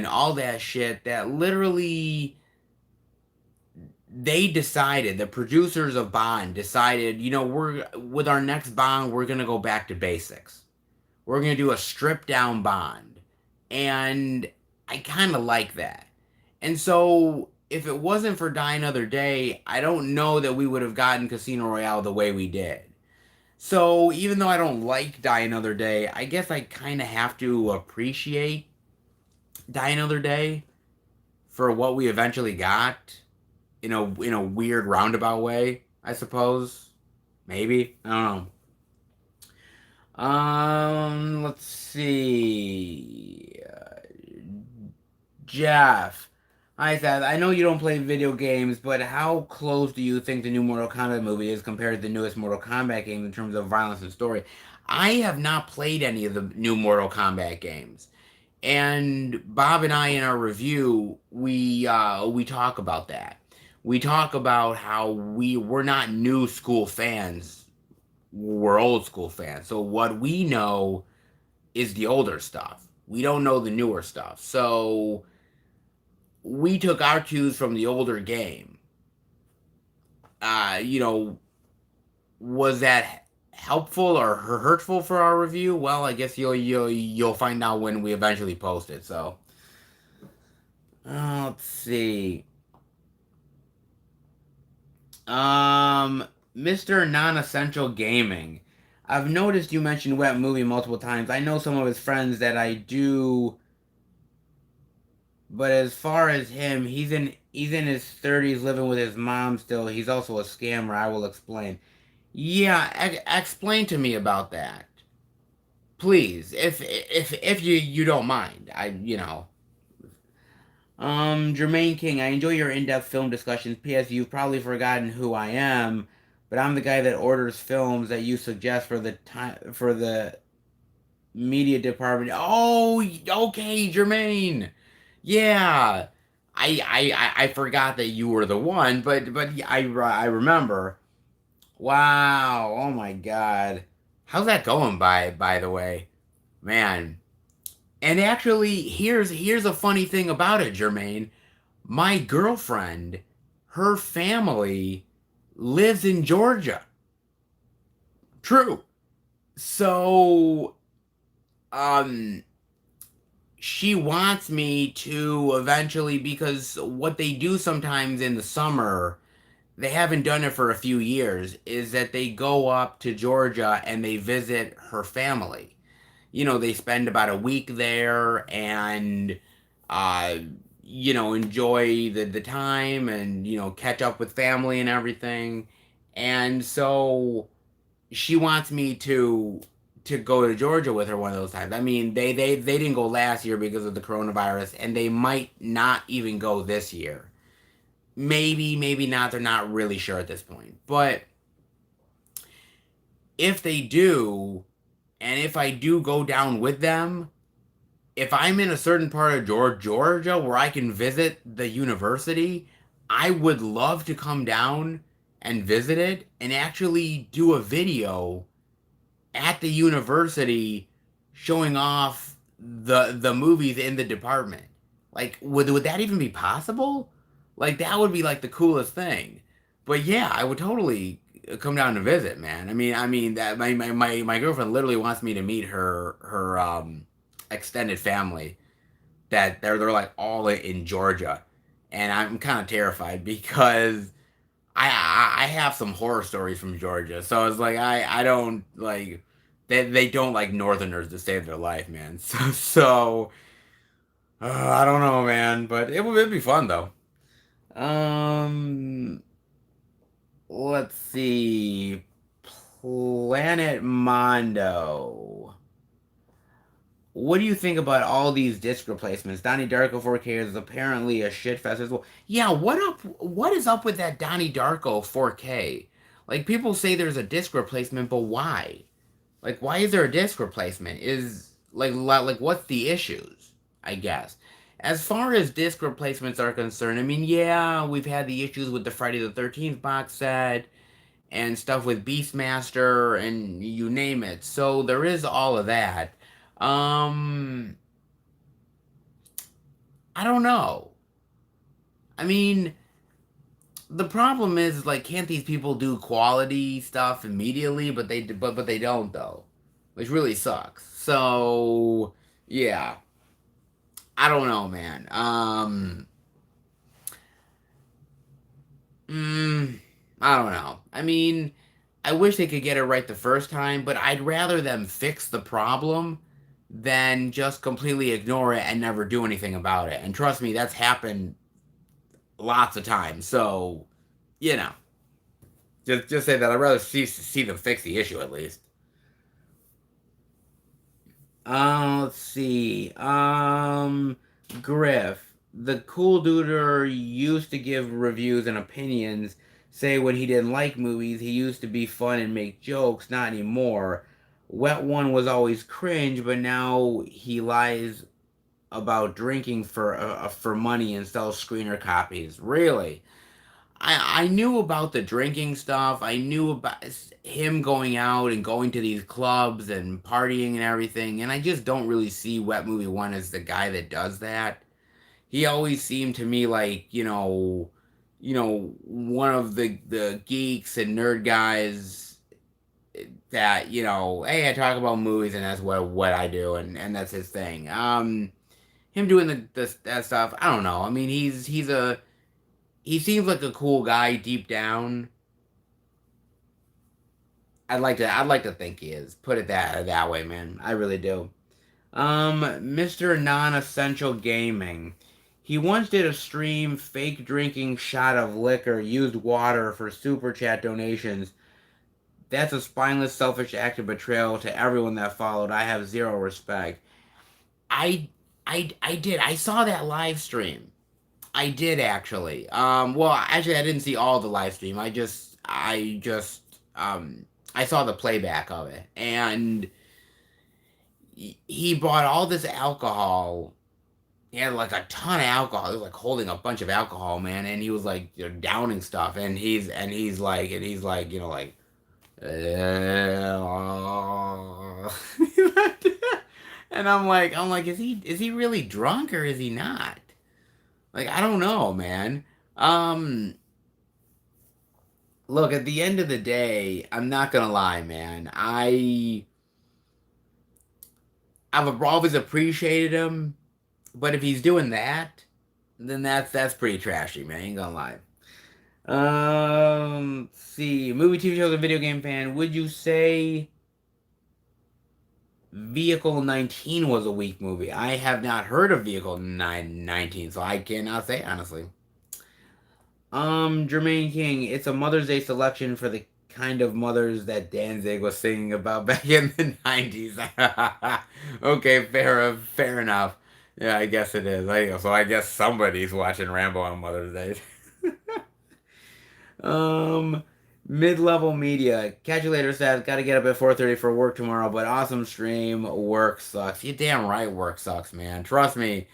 all that shit that literally they decided, the producers of Bond decided, we're with our next Bond, we're gonna go back to basics. We're gonna do a stripped down Bond, and I kind of like that. And so, if it wasn't for Die Another Day, I don't know that we would have gotten Casino Royale the way we did. So even though I don't like Die Another Day, I guess I kind of have to appreciate Die Another Day for what we eventually got in a weird roundabout way, I suppose. Maybe. I don't know. Let's see. Jeff. Hi, Seth. I know you don't play video games, but how close do you think the new Mortal Kombat movie is compared to the newest Mortal Kombat game in terms of violence and story? I have not played any of the new Mortal Kombat games. And Bob and I in our review, we talk about that. We talk about how we're not new school fans, we're old school fans. So what we know is the older stuff. We don't know the newer stuff. So we took our cues from the older game. Uh, you know, was that helpful or hurtful for our review? Well, I guess you'll find out when we eventually post it. So, let's see. Um, Mr. Non-Essential Gaming. I've noticed you mentioned Wet Movie multiple times. I know some of his friends that I do, but as far as him, he's in his 30s living with his mom still. He's also a scammer. I will explain. Yeah, explain to me about that. Please, if you don't mind. Jermaine King, I enjoy your in-depth film discussions. P.S. You've probably forgotten who I am, but I'm the guy that orders films that you suggest for the time for the media department. Oh, okay, Jermaine. Yeah, I forgot that you were the one, but yeah, I remember. Wow. Oh my God. How's that going by the way? Man. And actually, here's a funny thing about it, Jermaine. My girlfriend, her family lives in Georgia. True. So, um, she wants me to eventually, because what they do sometimes in the summer, they haven't done it for a few years, is that they go up to Georgia and they visit her family. They spend about a week there and, uh, enjoy the time and, catch up with family and everything. And so she wants me to go to Georgia with her one of those times. I mean, they didn't go last year because of the coronavirus, and they might not even go this year. Maybe not. They're not really sure at this point. But if they do, and if I do go down with them, if I'm in a certain part of Georgia where I can visit the university, I would love to come down and visit it and actually do a video at the university showing off the movies in the department. Like, would that even be possible? Like, that would be like the coolest thing. But yeah, I would totally come down to visit, man. I mean that my girlfriend literally wants me to meet her extended family that they're like all in Georgia, and I'm kind of terrified because I have some horror stories from Georgia, so it's like I don't like they don't like Northerners to save their life, man. I don't know, man, but it'd be fun though. Um, let's see, Planet Mondo. What do you think about all these disc replacements? Donnie Darko 4K is apparently a shit fest as well. Yeah, what up? What is up with that Donnie Darko 4K? Like people say there's a disc replacement, but why? Like why is there a disc replacement? Is like what's the issues? I guess. As far as disc replacements are concerned, I mean, yeah, we've had the issues with the Friday the 13th box set and stuff with Beastmaster and you name it. So there is all of that. Um, I don't know. I mean, the problem is like, can't these people do quality stuff immediately? But they don't though, which really sucks. So yeah, I don't know, man. Mm, I don't know. I mean, I wish they could get it right the first time, but I'd rather them fix the problem than just completely ignore it and never do anything about it. And trust me, that's happened lots of times. So, you know, just say that I'd rather see them fix the issue at least. Let's see. Griff, the cool duder used to give reviews and opinions. Say when he didn't like movies, he used to be fun and make jokes. Not anymore. Wet One was always cringe, but now he lies about drinking for money and sells screener copies. Really? I knew about the drinking stuff. I knew about him going out and going to these clubs and partying and everything. And I just don't really see Wet Movie One as the guy that does that. He always seemed to me like one of the geeks and nerd guys that hey, I talk about movies and that's what I do and that's his thing. Him doing that stuff. I don't know. I mean, he seems like a cool guy deep down. I'd like to think he is. Put it that way, man. I really do. Mr. Non-Essential Gaming. He once did a stream fake drinking shot of liquor, used water for super chat donations. That's a spineless, selfish act of betrayal to everyone that followed. I have zero respect. I I did. I saw that live stream. I did actually. Well, actually, I didn't see all the live stream. I saw the playback of it, and he bought all this alcohol. He had like a ton of alcohol. He was like holding a bunch of alcohol, man, and he was like, downing stuff, and he's like, like, and I'm like, is he really drunk or is he not? Like, I don't know, man. Um, Look, at the end of the day, I'm not gonna lie, man. I've always appreciated him, but if he's doing that, then that's pretty trashy, man. I ain't gonna lie. See, movie, TV shows, and video game fan. Would you say Vehicle 19 was a weak movie? I have not heard of Vehicle 19, so I cannot say honestly. Jermaine King, it's a Mother's Day selection for the kind of mothers that Danzig was singing about back in the 90s. Okay, fair enough. Yeah, I guess it is. So I guess somebody's watching Rambo on Mother's Day. Um, Mid-level media. Catch you later says, gotta get up at 4:30 for work tomorrow, but awesome stream. Work sucks. You damn right work sucks, man. Trust me.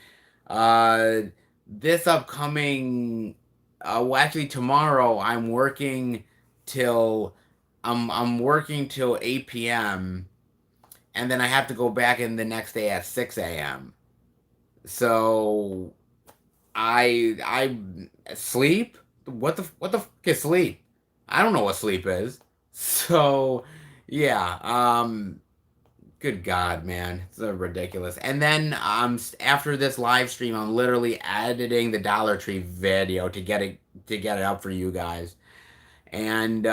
Uh, this upcoming, well, actually tomorrow till, I'm working till 8 p.m. and then I have to go back in the next day at 6 a.m. So I sleep. What the fuck is sleep? I don't know what sleep is. So yeah, good God, man, it's ridiculous. And then after this live stream, I'm literally editing the Dollar Tree video to get it up for you guys, and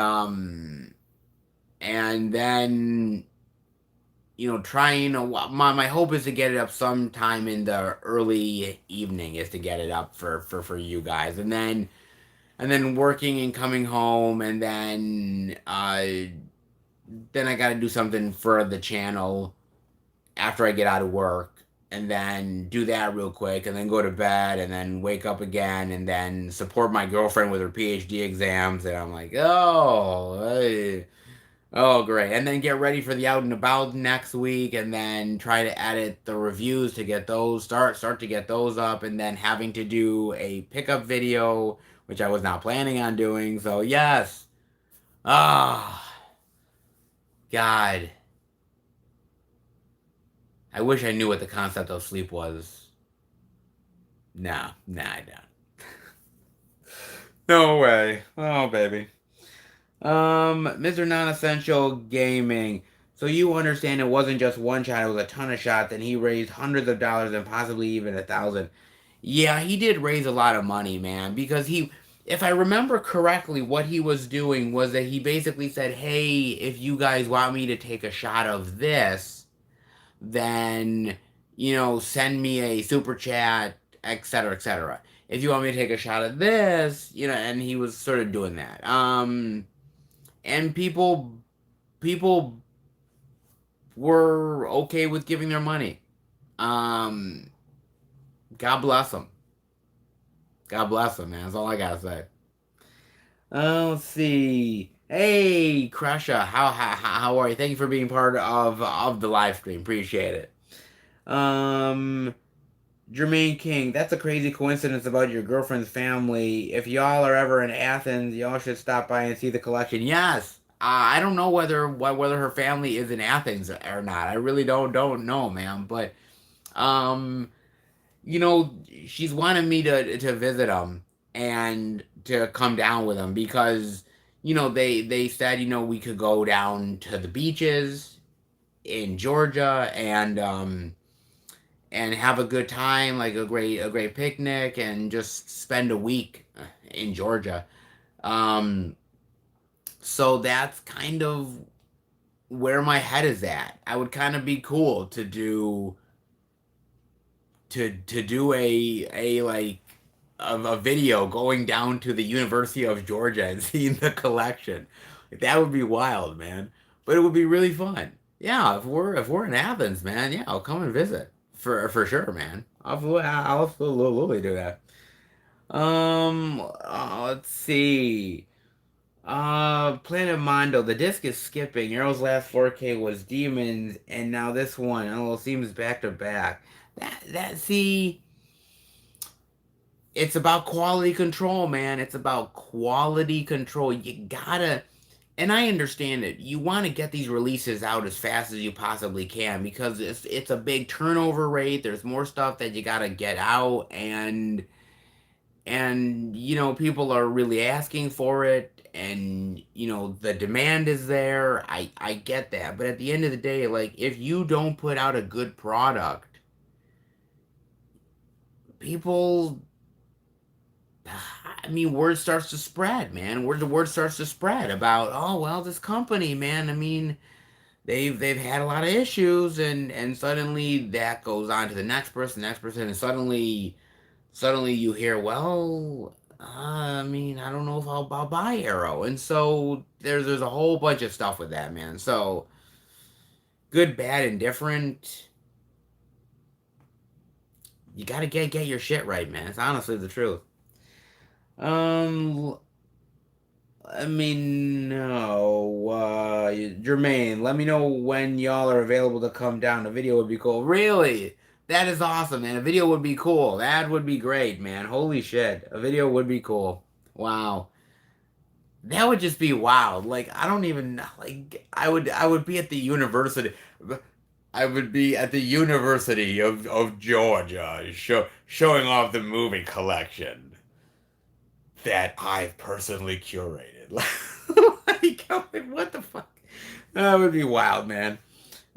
and then trying my hope is to get it up sometime in the early evening, is to get it up for you guys, and then working and coming home, and then I got to do something for the channel after I get out of work, and then do that real quick, and then go to bed, and then wake up again, and then support my girlfriend with her PhD exams, and I'm like, oh, hey. Oh, great. And then get ready for the out and about next week, and then try to edit the reviews to get those start to get those up, and then having to do a pickup video, which I was not planning on doing. So, yes. Ah, God. I wish I knew what the concept of sleep was. Nah, I don't. No way. Oh, baby. Mr. Non-Essential Gaming. So you understand it wasn't just one shot, it was a ton of shots, and he raised hundreds of dollars and possibly even 1,000. Yeah, he did raise a lot of money, man, because if I remember correctly, what he was doing was that he basically said, hey, if you guys want me to take a shot of this, then, send me a super chat, etc., etc. If you want me to take a shot of this, and he was sort of doing that. And people were okay with giving their money. Um, God bless them. God bless them, man. That's all I gotta say. Let's see. Hey, Crusher, how are you? Thank you for being part of the live stream. Appreciate it. Um, Jermaine King, that's a crazy coincidence about your girlfriend's family. If y'all are ever in Athens, y'all should stop by and see the collection. Yes. I don't know whether her family is in Athens or not. I really don't know, man. But um, you know, she's wanted me to visit them and to come down with them because they said we could go down to the beaches in Georgia and have a good time, like a great picnic, and just spend a week in Georgia. Um, so that's kind of where my head is at. I would kind of be cool to do a like a video going down to the University of Georgia and seeing the collection. Like, that would be wild, man. But it would be really fun. Yeah, if we're in Athens, man, I'll come and visit for sure, man. I'll absolutely do that. Let's see. Planet Mondo, the disc is skipping. Arrow's last 4K was Demons, and now this one, oh, it seems back to back. See, it's about quality control, man. It's about quality control. You gotta, and I understand it. You want to get these releases out as fast as you possibly can because it's a big turnover rate. There's more stuff that you gotta get out, and people are really asking for it, and the demand is there. I get that, but at the end of the day, like, if you don't put out a good product, people, I mean, word starts to spread, man. The word starts to spread about, oh well, this company, man, I mean, they've had a lot of issues, and suddenly that goes on to the next person, and suddenly you hear, well, I mean, I don't know if I'll buy Arrow, and so there's a whole bunch of stuff with that, man. So good, bad, and different. You gotta get your shit right, man. It's honestly the truth. Um, I mean, no, Jermaine, let me know when y'all are available to come down. The video would be cool. Really? That is awesome, man. A video would be cool. That would be great, man. Holy shit. A video would be cool. Wow. That would just be wild. Like, I don't even like I would be at the university. I would be at the University of Georgia showing off the movie collection that I've personally curated. Like, what the fuck? That would be wild, man.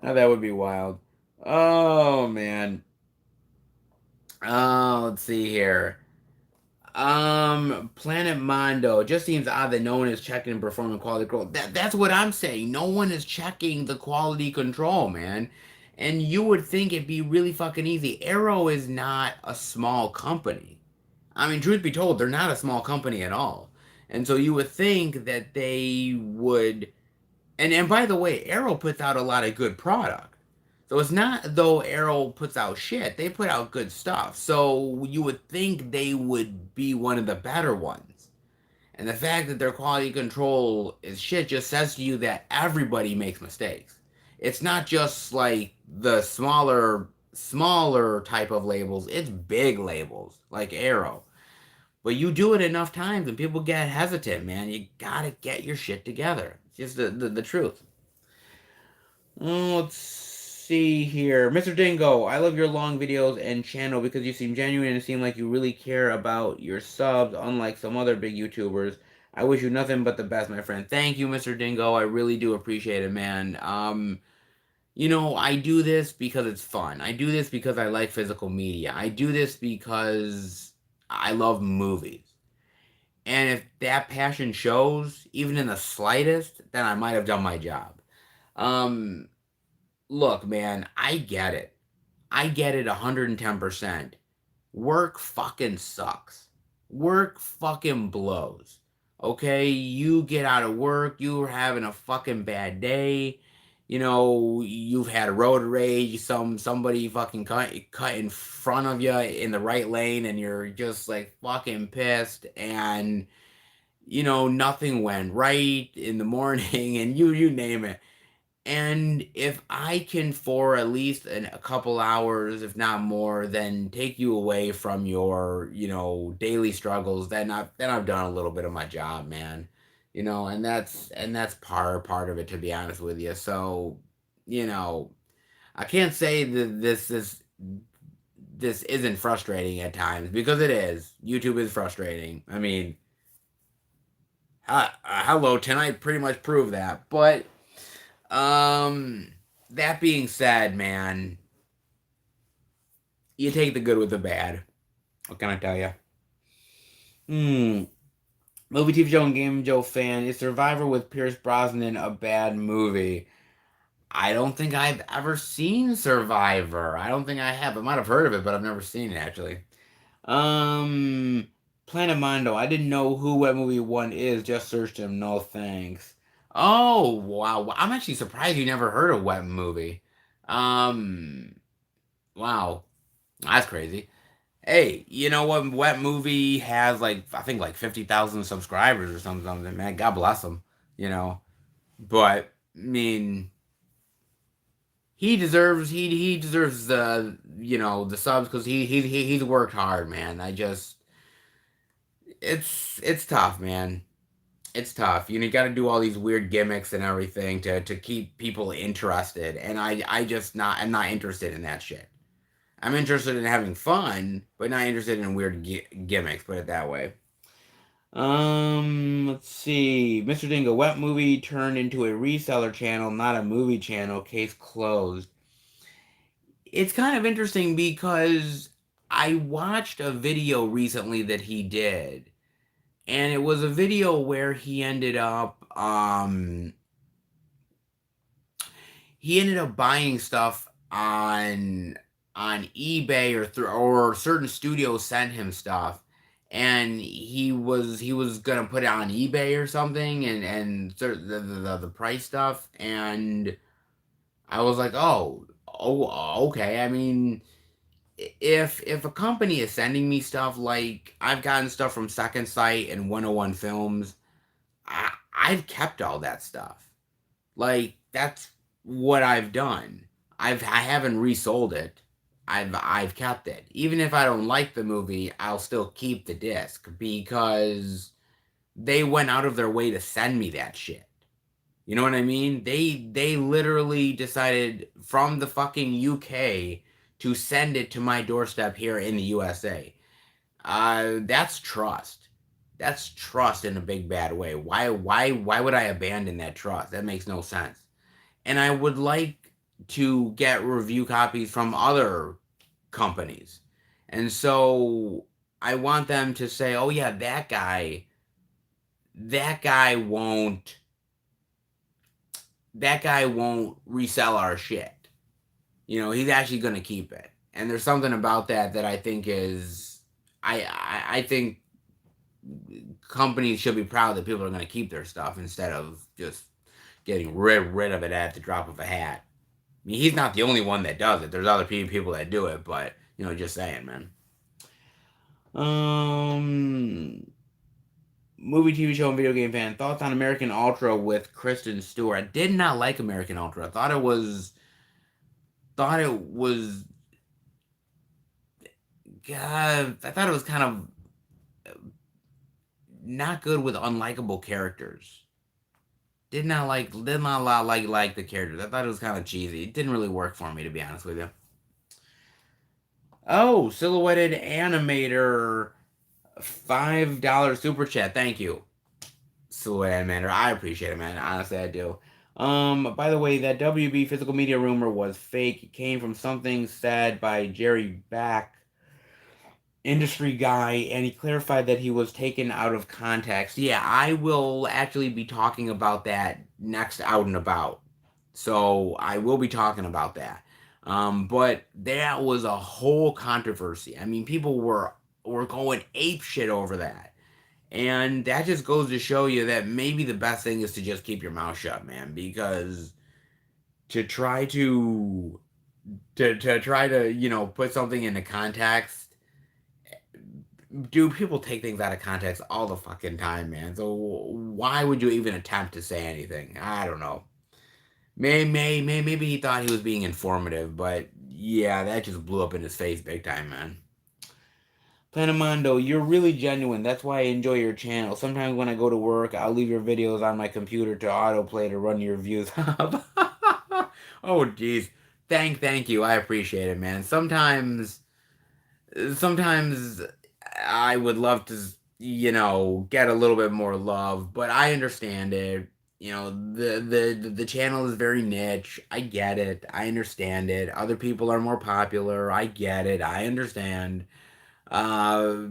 That would be wild. Oh man. Oh, let's see here. Planet Mondo. It just seems odd that no one is checking and performing quality control. That's what I'm saying. No one is checking the quality control, man. And you would think it'd be really fucking easy. Arrow is not a small company. I mean, truth be told, they're not a small company at all. And so you would think that they would. And by the way, Arrow puts out a lot of good product. So it's not though Arrow puts out shit. They put out good stuff. So you would think they would be one of the better ones. And the fact that their quality control is shit just says to you that everybody makes mistakes. It's not just like the smaller type of labels. It's big labels like Arrow. But you do it enough times and people get hesitant, man. You gotta get your shit together. It's just the truth. Let's see here. Mr. Dingo, I love your long videos and channel because you seem genuine and seem like you really care about your subs, unlike some other big YouTubers. I wish you nothing but the best, my friend. Thank you, Mr. Dingo. I really do appreciate it, man. I do this because it's fun. I do this because I like physical media. I do this because I love movies. And if that passion shows, even in the slightest, then I might have done my job. Um, Look, man, I get it. I get it 110%. Work fucking sucks. Work fucking blows. Okay? You get out of work, you're having a fucking bad day. You've had a road rage, somebody fucking cut in front of you in the right lane, and you're just like fucking pissed, and nothing went right in the morning, and you name it. And if I can, for at least a couple hours, if not more, then take you away from your, daily struggles, then I've done a little bit of my job, man. And that's part of it, to be honest with you. So, you know, I can't say that this isn't frustrating at times, because it is. YouTube is frustrating. I mean, hello, tonight pretty much proved that. But Um, that being said, man, you take the good with the bad. What can I tell you? Hmm. Movie, TV show, and game Joe fan. Is Survivor with Pierce Brosnan a bad movie? I don't think I've ever seen Survivor. I don't think I have. I might have heard of it, but I've never seen it, actually. Um, Planet Mondo. I didn't know who Wet Movie 1 is. Just searched him. No thanks. Oh, wow. I'm actually surprised you never heard of Wet Movie. Um, wow. That's crazy. Hey, you know what? What movie has like I think like 50,000 subscribers or something? Man, God bless him. You know, but I mean, he deserves the the subs because he's worked hard, man. I just it's tough, man. It's tough. You got to do all these weird gimmicks and everything to keep people interested, and I just not I'm not interested in that shit. I'm interested in having fun, but not interested in weird gimmicks. Put it that way. Let's see. Mr. Dingo, what movie turned into a reseller channel, not a movie channel? Case closed. It's kind of interesting because I watched a video recently that he did, and it was a video where he ended up buying stuff on eBay or certain studios sent him stuff, and he was gonna put it on eBay or something, and the price stuff, and I was like, oh, okay. I mean, if a company is sending me stuff, like I've gotten stuff from Second Sight and 101 Films, I've kept all that stuff. Like that's what I've done. I haven't resold it. I've kept it. Even if I don't like the movie, I'll still keep the disc because they went out of their way to send me that shit. You know what I mean? They literally decided from the fucking UK to send it to my doorstep here in the USA. That's trust. That's trust in a big bad way. Why would I abandon that trust? That makes no sense. And I would like to get review copies from other companies. And so I want them to say, "Oh yeah, that guy won't that guy won't resell our shit. He's actually going to keep it." And there's something about that I think is I think companies should be proud that people are going to keep their stuff instead of just getting rid of it at the drop of a hat. I mean, he's not the only one that does it. There's other people that do it, but just saying, man. Um, movie, TV show, and video game fan thoughts on American Ultra with Kristen Stewart. I did not like American Ultra. I thought it was. God, I thought it was kind of not good with unlikable characters. Did not like the characters. I thought it was kind of cheesy. It didn't really work for me, to be honest with you. Oh, silhouetted animator, $5 super chat. Thank you, silhouetted animator. I appreciate it, man. Honestly, I do. By the way, that WB physical media rumor was fake. It came from something said by Jerry Back, industry guy, and he clarified that he was taken out of context. Yeah, I will actually be talking about that next out and about. So I will be talking about that. But that was a whole controversy. I mean, people were going ape shit over that. And that just goes to show you that maybe the best thing is to just keep your mouth shut, man, because to try to put something into context, dude, people take things out of context all the fucking time, man. So why would you even attempt to say anything? I don't know. Maybe he thought he was being informative, but yeah, that just blew up in his face big time, man. Planamondo, you're really genuine. That's why I enjoy your channel. Sometimes when I go to work, I'll leave your videos on my computer to autoplay to run your views. Oh, jeez. Thank you. I appreciate it, man. Sometimes I would love to, get a little bit more love, but I understand it. The channel is very niche. I get it. I understand it. Other people are more popular. I get it. I understand. Uh,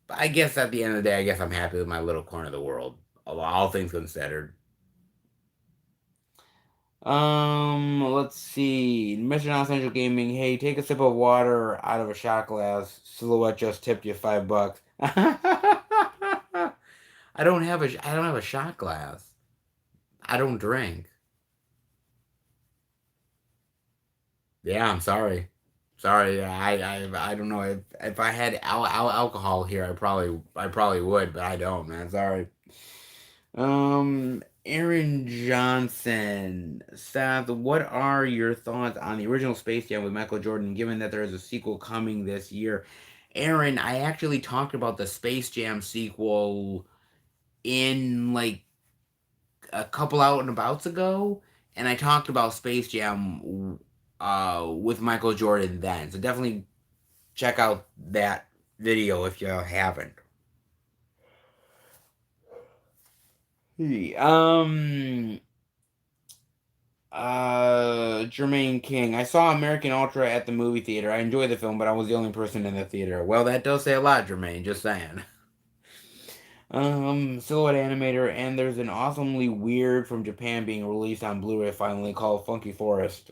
I guess at the end of the day, I guess I'm happy with my little corner of the world, all things considered. Let's see. Mr. Non-Essential Gaming, hey, take a sip of water out of a shot glass. Silhouette just tipped you $5. I don't have a shot glass. I don't drink. Yeah, I'm sorry. Sorry, I don't know if I had alcohol here, I probably would, but I don't, man. Sorry. Aaron Johnson, Seth, what are your thoughts on the original Space Jam with Michael Jordan, given that there is a sequel coming this year? Aaron, I actually talked about the Space Jam sequel in like a couple out and abouts ago, and I talked about Space Jam with Michael Jordan then. So definitely check out that video if you haven't. Um Jermaine King. I saw American Ultra at the movie theater. I enjoyed the film, but I was the only person in the theater. Well, that does say a lot, Jermaine, just saying. Silhouette Animator, and there's an awesomely weird from Japan being released on Blu-ray finally called Funky Forest.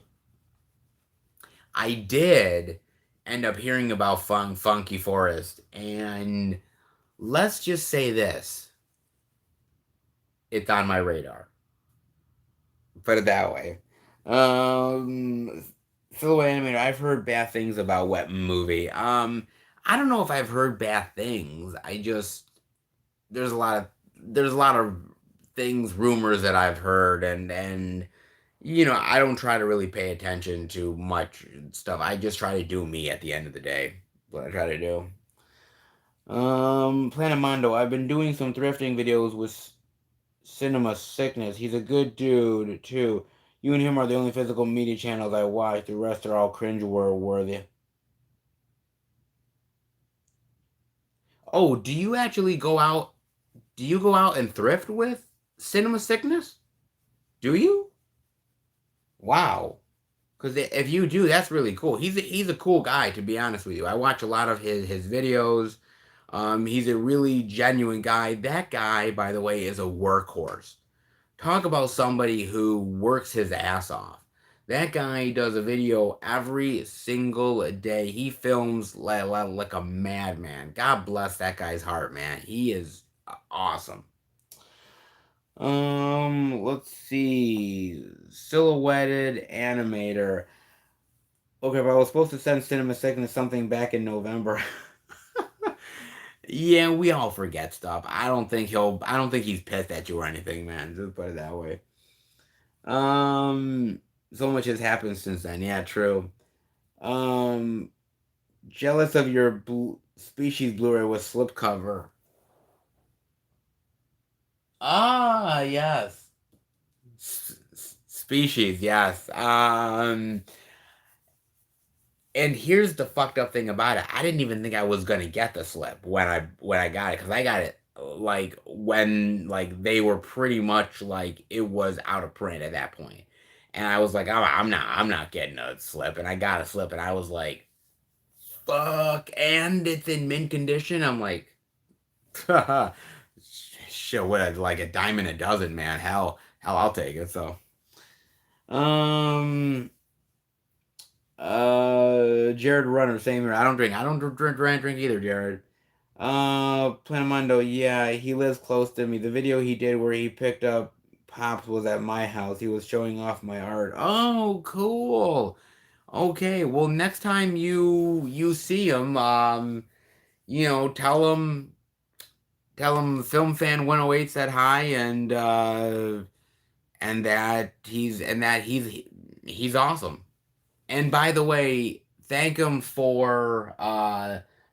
I did end up hearing about Funky Forest, and let's just say this. It's on my radar. Put it that way. Um, Silhouette Animator. I've heard bad things about Wet Movie. I don't know if I've heard bad things. I just there's a lot of there's a lot of things, rumors that I've heard, and I don't try to really pay attention to much stuff. I just try to do me at the end of the day. What I try to do. Planet Mondo. I've been doing some thrifting videos with Cinema Sickness. He's a good dude too. You and him are the only physical media channels I watch. The rest are all cringe worthy. Oh, do you actually go out? Do you go out and thrift with Cinema Sickness? Do you? Wow. Because if you do, that's really cool. He's a cool guy, to be honest with you. I watch a lot of his videos. He's a really genuine guy. That guy, by the way, is a workhorse. Talk about somebody who works his ass off. That guy does a video every single day. He films like a madman. God bless that guy's heart, man. He is awesome. Let's see. Silhouetted animator. Okay, but I was supposed to send Cinema Sickness something back in November. Yeah, we all forget stuff. I don't think he's pissed at you or anything, man. Just put it that way. Um, so much has happened since then. Yeah, true. Um, jealous of your Species Blu-ray with slipcover. Ah, yes. Species, yes. And here's the fucked up thing about it. I didn't even think I was gonna get the slip when I got it, because I got it like when like they were pretty much like it was out of print at that point. And I was like, oh, I'm not getting a slip. And I got a slip, and I was like, fuck, and it's in mint condition. I'm like, shit, what, like a dime a dozen, man. Hell, I'll take it. So, um, Jared Runner, same here. I don't drink either, Jared. Planamondo, yeah, he lives close to me. The video he did where he picked up Pops was at my house. He was showing off my art. Oh, cool. Okay, well, next time you see him, tell him Film Fan 108 said hi, and that he's awesome. And by the way, thank him for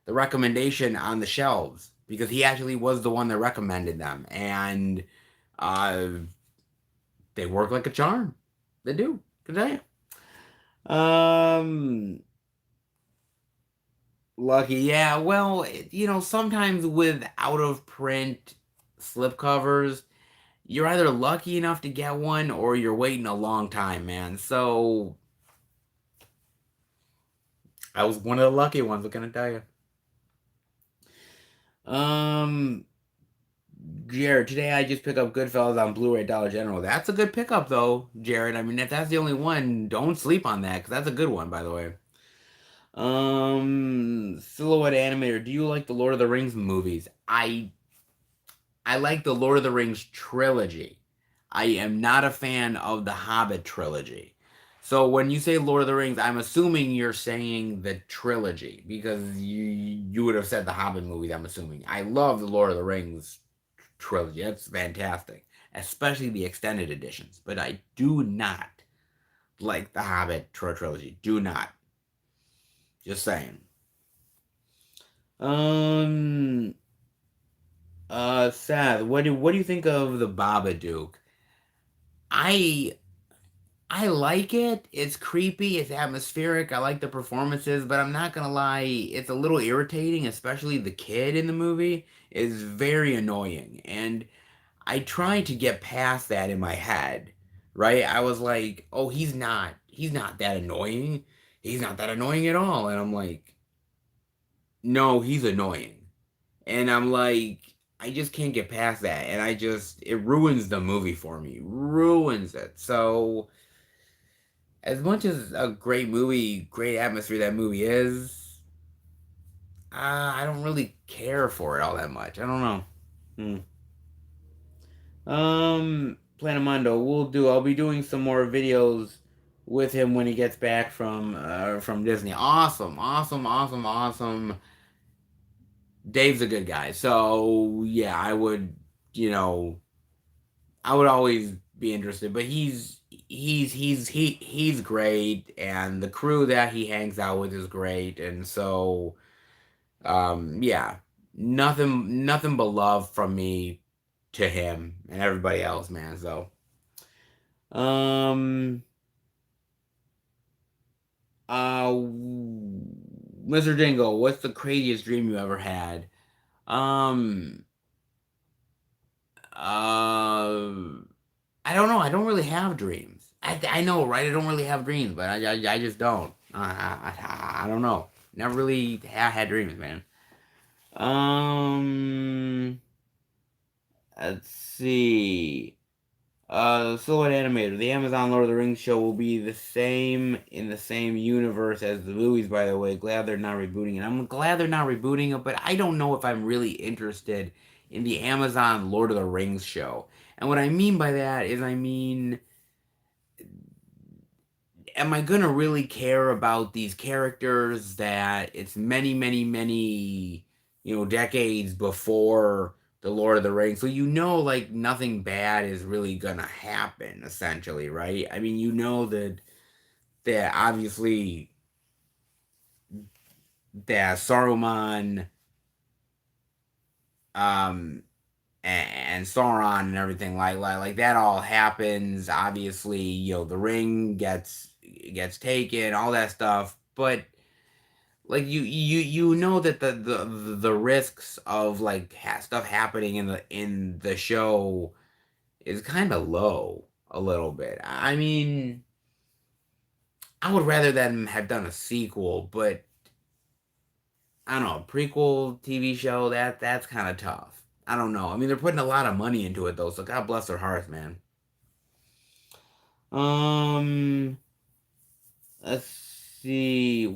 the recommendation on the shelves, because he actually was the one that recommended them, and uh, they work like a charm. They do. Can tell you. Lucky, yeah. Well, sometimes with out of print slipcovers, you're either lucky enough to get one or you're waiting a long time, man. So I was one of the lucky ones. What can I tell you? Um, Jared, today I just picked up Goodfellas on Blu-ray Dollar General. That's a good pickup, though, Jared. I mean, if that's the only one, don't sleep on that, because that's a good one, by the way. Silhouette Animator. Do you like the Lord of the Rings movies? I like the Lord of the Rings trilogy. I am not a fan of the Hobbit trilogy. So when you say Lord of the Rings, I'm assuming you're saying the trilogy because you would have said the Hobbit movies. I'm assuming. I love the Lord of the Rings trilogy. That's fantastic, especially the extended editions. But I do not like the Hobbit trilogy. Do not. Just saying. Um. Seth, what do you think of the Babadook? I I like it. It's creepy. It's atmospheric. I like the performances, but I'm not gonna lie, it's a little irritating, especially the kid in the movie is very annoying. And I tried to get past that in my head, right? I was like, oh, he's not that annoying. He's not that annoying at all. And I'm like, no, he's annoying. And I'm like, I just can't get past that. And it ruins the movie for me. Ruins it. So as much as a great movie, great atmosphere that movie is, I don't really care for it all that much. I don't know. Planamondo, we'll do. I'll be doing some more videos with him when he gets back from Disney. Awesome, awesome, awesome, awesome. Dave's a good guy, so yeah, you know, I would always be interested. But he's great, and the crew that he hangs out with is great, and so yeah, nothing but love from me to him and everybody else, man. So um Mr. Dingle, what's the craziest dream you ever had? Um uh I don't know. I don't really have dreams. I know, right? I don't really have dreams, but I just don't. I don't know. Never really had dreams, man. Um, let's see. Silhouette Animator. The Amazon Lord of the Rings show will be the same in the same universe as the movies, by the way. Glad they're not rebooting it. I'm glad they're not rebooting it, but I don't know if I'm really interested in the Amazon Lord of the Rings show. And what I mean by that is, I mean, am I gonna really care about these characters that it's many, many, many, decades before the Lord of the Rings? So like nothing bad is really gonna happen, essentially, right? I mean, that obviously that Saruman, um, and Sauron and everything like that all happens. Obviously, the ring gets taken, all that stuff, but like you know that the risks of like stuff happening in the show is kind of low a little bit. I mean, I would rather them have done a sequel, but I don't know, prequel TV show that's kind of tough. I don't know. I mean, they're putting a lot of money into it though, so God bless their hearts, man. Um, let's see.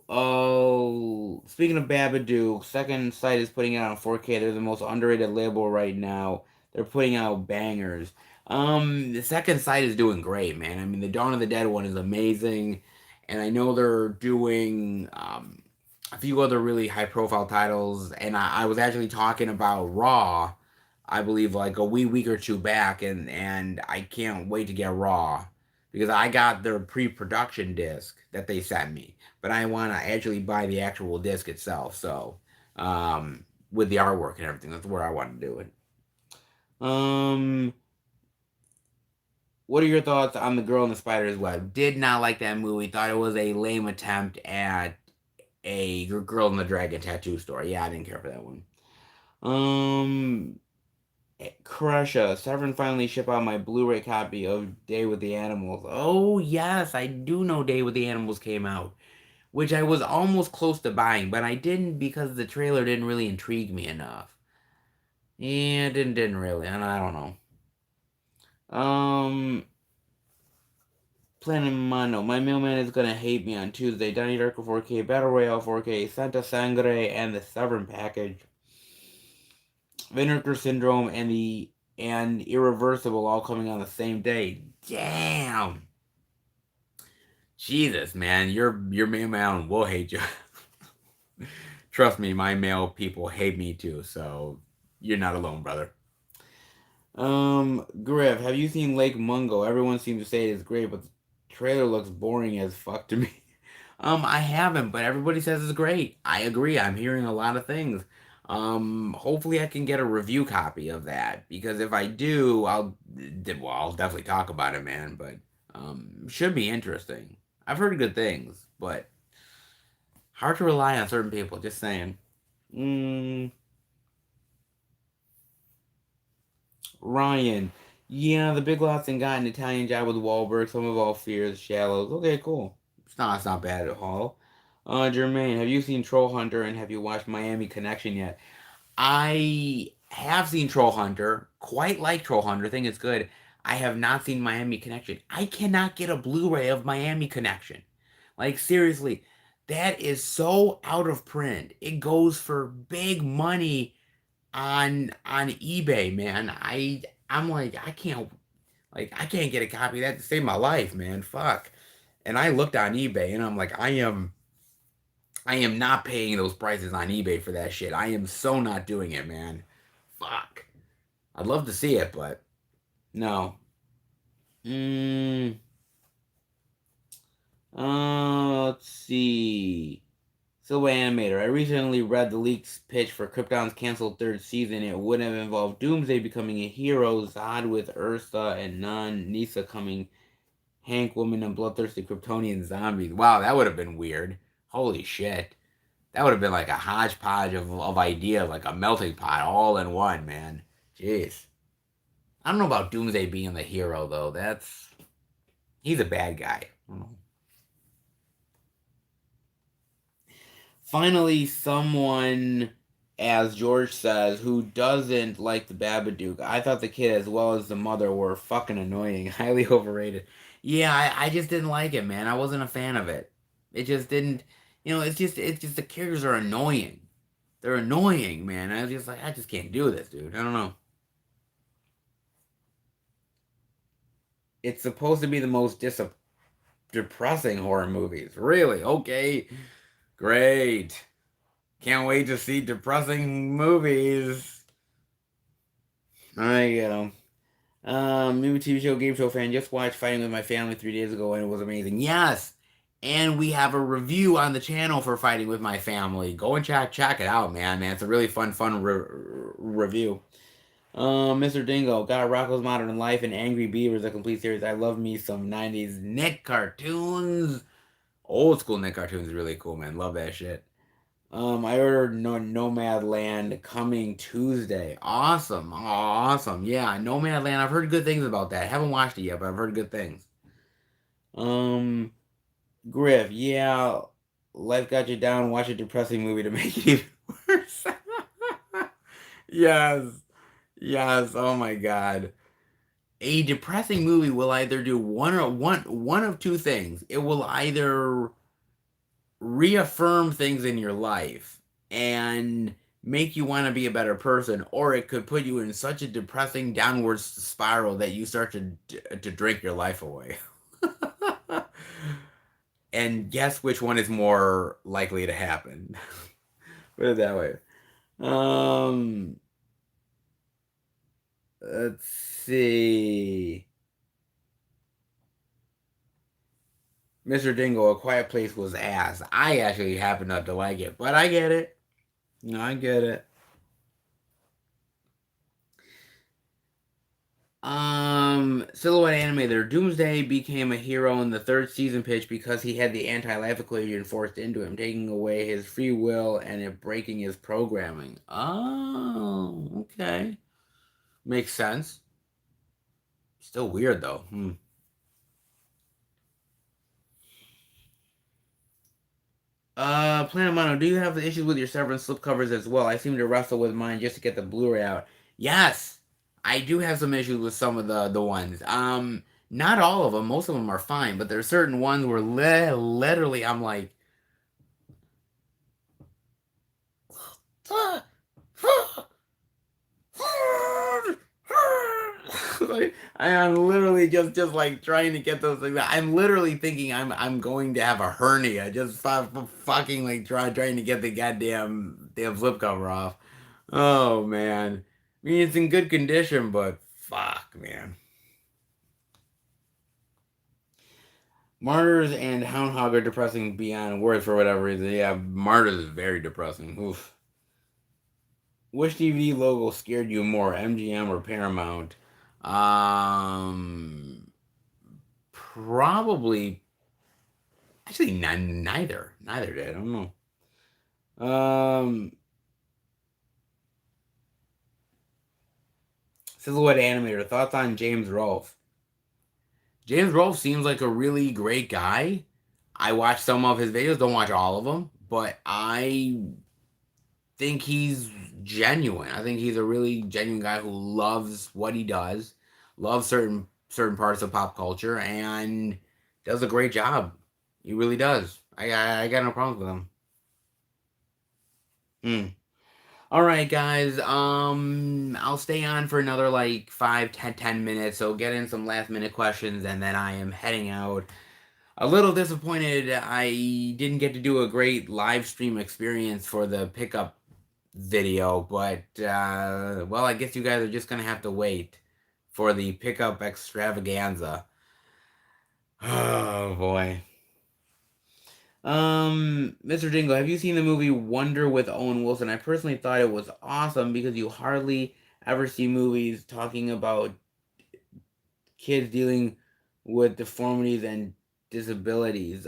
Oh, speaking of Babadook, Second Sight is putting it out on 4K. They're the most underrated label right now. They're putting out bangers. The Second Sight is doing great, man. I mean, the Dawn of the Dead one is amazing, and I know they're doing a few other really high profile titles. And I was actually talking about Raw, I believe, like a week or two back, and I can't wait to get Raw because I got their pre-production disc that they sent me, but I want to actually buy the actual disc itself. So, with the artwork and everything, that's where I want to do it. Um, what are your thoughts on The Girl in the Spider's Web? Did not like that movie. Thought it was a lame attempt at a Girl in the Dragon tattoo story. Yeah, I didn't care for that one. Um, Crusha, Severin finally ship out my Blu-ray copy of Day with the Animals. Oh yes, I do know Day with the Animals came out, which I was almost close to buying, but I didn't because the trailer didn't really intrigue me enough. Yeah, it didn't really. I don't know. Planet Mano. My mailman is gonna hate me on Tuesday. Donnie Darko 4K, Battle Royale 4K, Santa Sangre, and the Severin package. Vinegar Syndrome and Irreversible all coming on the same day. Damn. Jesus, man, your mailman will hate you. Trust me, my mail people hate me too, so you're not alone, brother. Griff, have you seen Lake Mungo? Everyone seems to say it is great, but the trailer looks boring as fuck to me. I haven't, but everybody says it's great. I agree. I'm hearing a lot of things. Hopefully I can get a review copy of that because if I do, I'll definitely talk about it, man. But should be interesting. I've heard good things, but hard to rely on certain people. Just saying. Mm, Ryan. Yeah, the Big Lots and got an Italian job with Wahlberg. Some of all fears, shallows. Okay, cool. It's not bad at all. Jermaine, have you seen Troll Hunter and have you watched Miami Connection yet? I have seen Troll Hunter. Quite like Troll Hunter. Think it's good. I have not seen Miami Connection. I cannot get a Blu-ray of Miami Connection. Like seriously, that is so out of print. It goes for big money on eBay, man. I'm like I can't get a copy of that to save my life, man. Fuck. And I looked on eBay and I'm like I am not paying those prices on eBay for that shit. I am so not doing it, man. Fuck. I'd love to see it, but no. Mm, let's see. Silver Animator. I recently read the leaked pitch for Krypton's canceled third season. It would have involved Doomsday becoming a hero, Zod with Ursa and Nun, Nisa coming, Hank, Woman, and bloodthirsty Kryptonian zombies. Wow, that would have been weird. Holy shit. That would have been like a hodgepodge of ideas, like a melting pot all in one, man. Jeez. I don't know about Doomsday being the hero, though. He's a bad guy. I don't know. Finally, someone, as George says, who doesn't like the Babadook. I thought the kid as well as the mother were fucking annoying, highly overrated. Yeah, I just didn't like it, man. I wasn't a fan of it. It just didn't, it's just the characters are annoying. They're annoying, man. I was just like, I just can't do this, dude. I don't know. It's supposed to be the most depressing horror movies. Really? Okay. Great. Can't wait to see depressing movies. I get 'em. Movie, TV show, game show fan. Just watched Fighting with My Family 3 days ago and it was amazing. Yes! And we have a review on the channel for Fighting with My Family. Go and check it out, man. It's a really fun review. Mr. Dingo, got Rocko's Modern Life and Angry Beavers, a complete series. I love me some 90s Nick cartoons. Old school Nick cartoons is really cool, man. Love that shit. I ordered Nomad Land coming Tuesday. Awesome. Awesome. Yeah, Nomad Land. I've heard good things about that. Haven't watched it yet, but I've heard good things. Um, Griff, yeah, life got you down. Watch a depressing movie to make it even worse. Yes. Yes. Oh my God. A depressing movie will either do one of two things. It will either reaffirm things in your life and make you want to be a better person, or it could put you in such a depressing downward spiral that you start to drink your life away. And guess which one is more likely to happen? Put it that way. Um, let's see. Mr. Dingo, A Quiet Place was ass. I actually happen not to like it, but I get it. No, I get it. Silhouette Animator. Doomsday became a hero in the third season pitch because he had the anti-life equation forced into him, taking away his free will and it breaking his programming. Oh, okay. Makes sense. Still weird though. Planet Mono, do you have the issues with your Severance slipcovers as well? I seem to wrestle with mine just to get the Blu-ray out. Yes, I do have some issues with some of the ones. Not all of them. Most of them are fine, but there's certain ones where literally I'm like, I am literally just like trying to get those things. I'm literally thinking I'm going to have a hernia just fucking like trying to get the goddamn damn slip cover off. Oh man, I mean it's in good condition, but fuck, man. Martyrs and Hound Hog are depressing beyond words for whatever reason. Yeah, Martyrs is very depressing. Oof. Which DVD logo scared you more, MGM or Paramount? Um, Probably. Actually, neither. Neither did. I don't know. Silhouette Animator. Thoughts on James Rolfe? James Rolfe seems like a really great guy. I watch some of his videos. Don't watch all of them, but I think he's genuine. I think he's a really genuine guy who loves what he does, loves certain parts of pop culture, and does a great job. He really does. I got no problems with him. Hmm. All right, guys. I'll stay on for another like 5, 10 minutes. So get in some last minute questions, and then I am heading out. A little disappointed I didn't get to do a great live stream experience for the pickup video, but well, I guess you guys are just gonna have to wait for the pickup extravaganza. Oh boy. Mr. Dingle, have you seen the movie Wonder with Owen Wilson? I personally thought it was awesome because you hardly ever see movies talking about kids dealing with deformities and disabilities.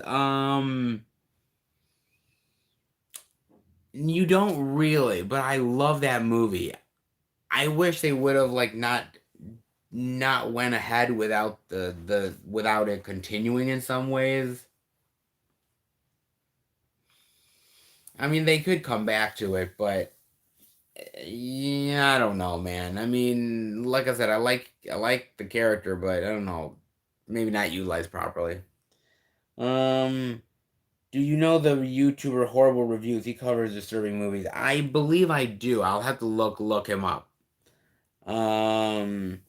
You don't really, but I love that movie. I wish they would have like not went ahead without the without it continuing in some ways. I mean, they could come back to it, but yeah, I don't know, man. I mean, like I said, I like the character, but I don't know, maybe not utilized properly. Um, do you know the YouTuber Horrible Reviews? He covers disturbing movies. I believe I do. I'll have to look him up. Um,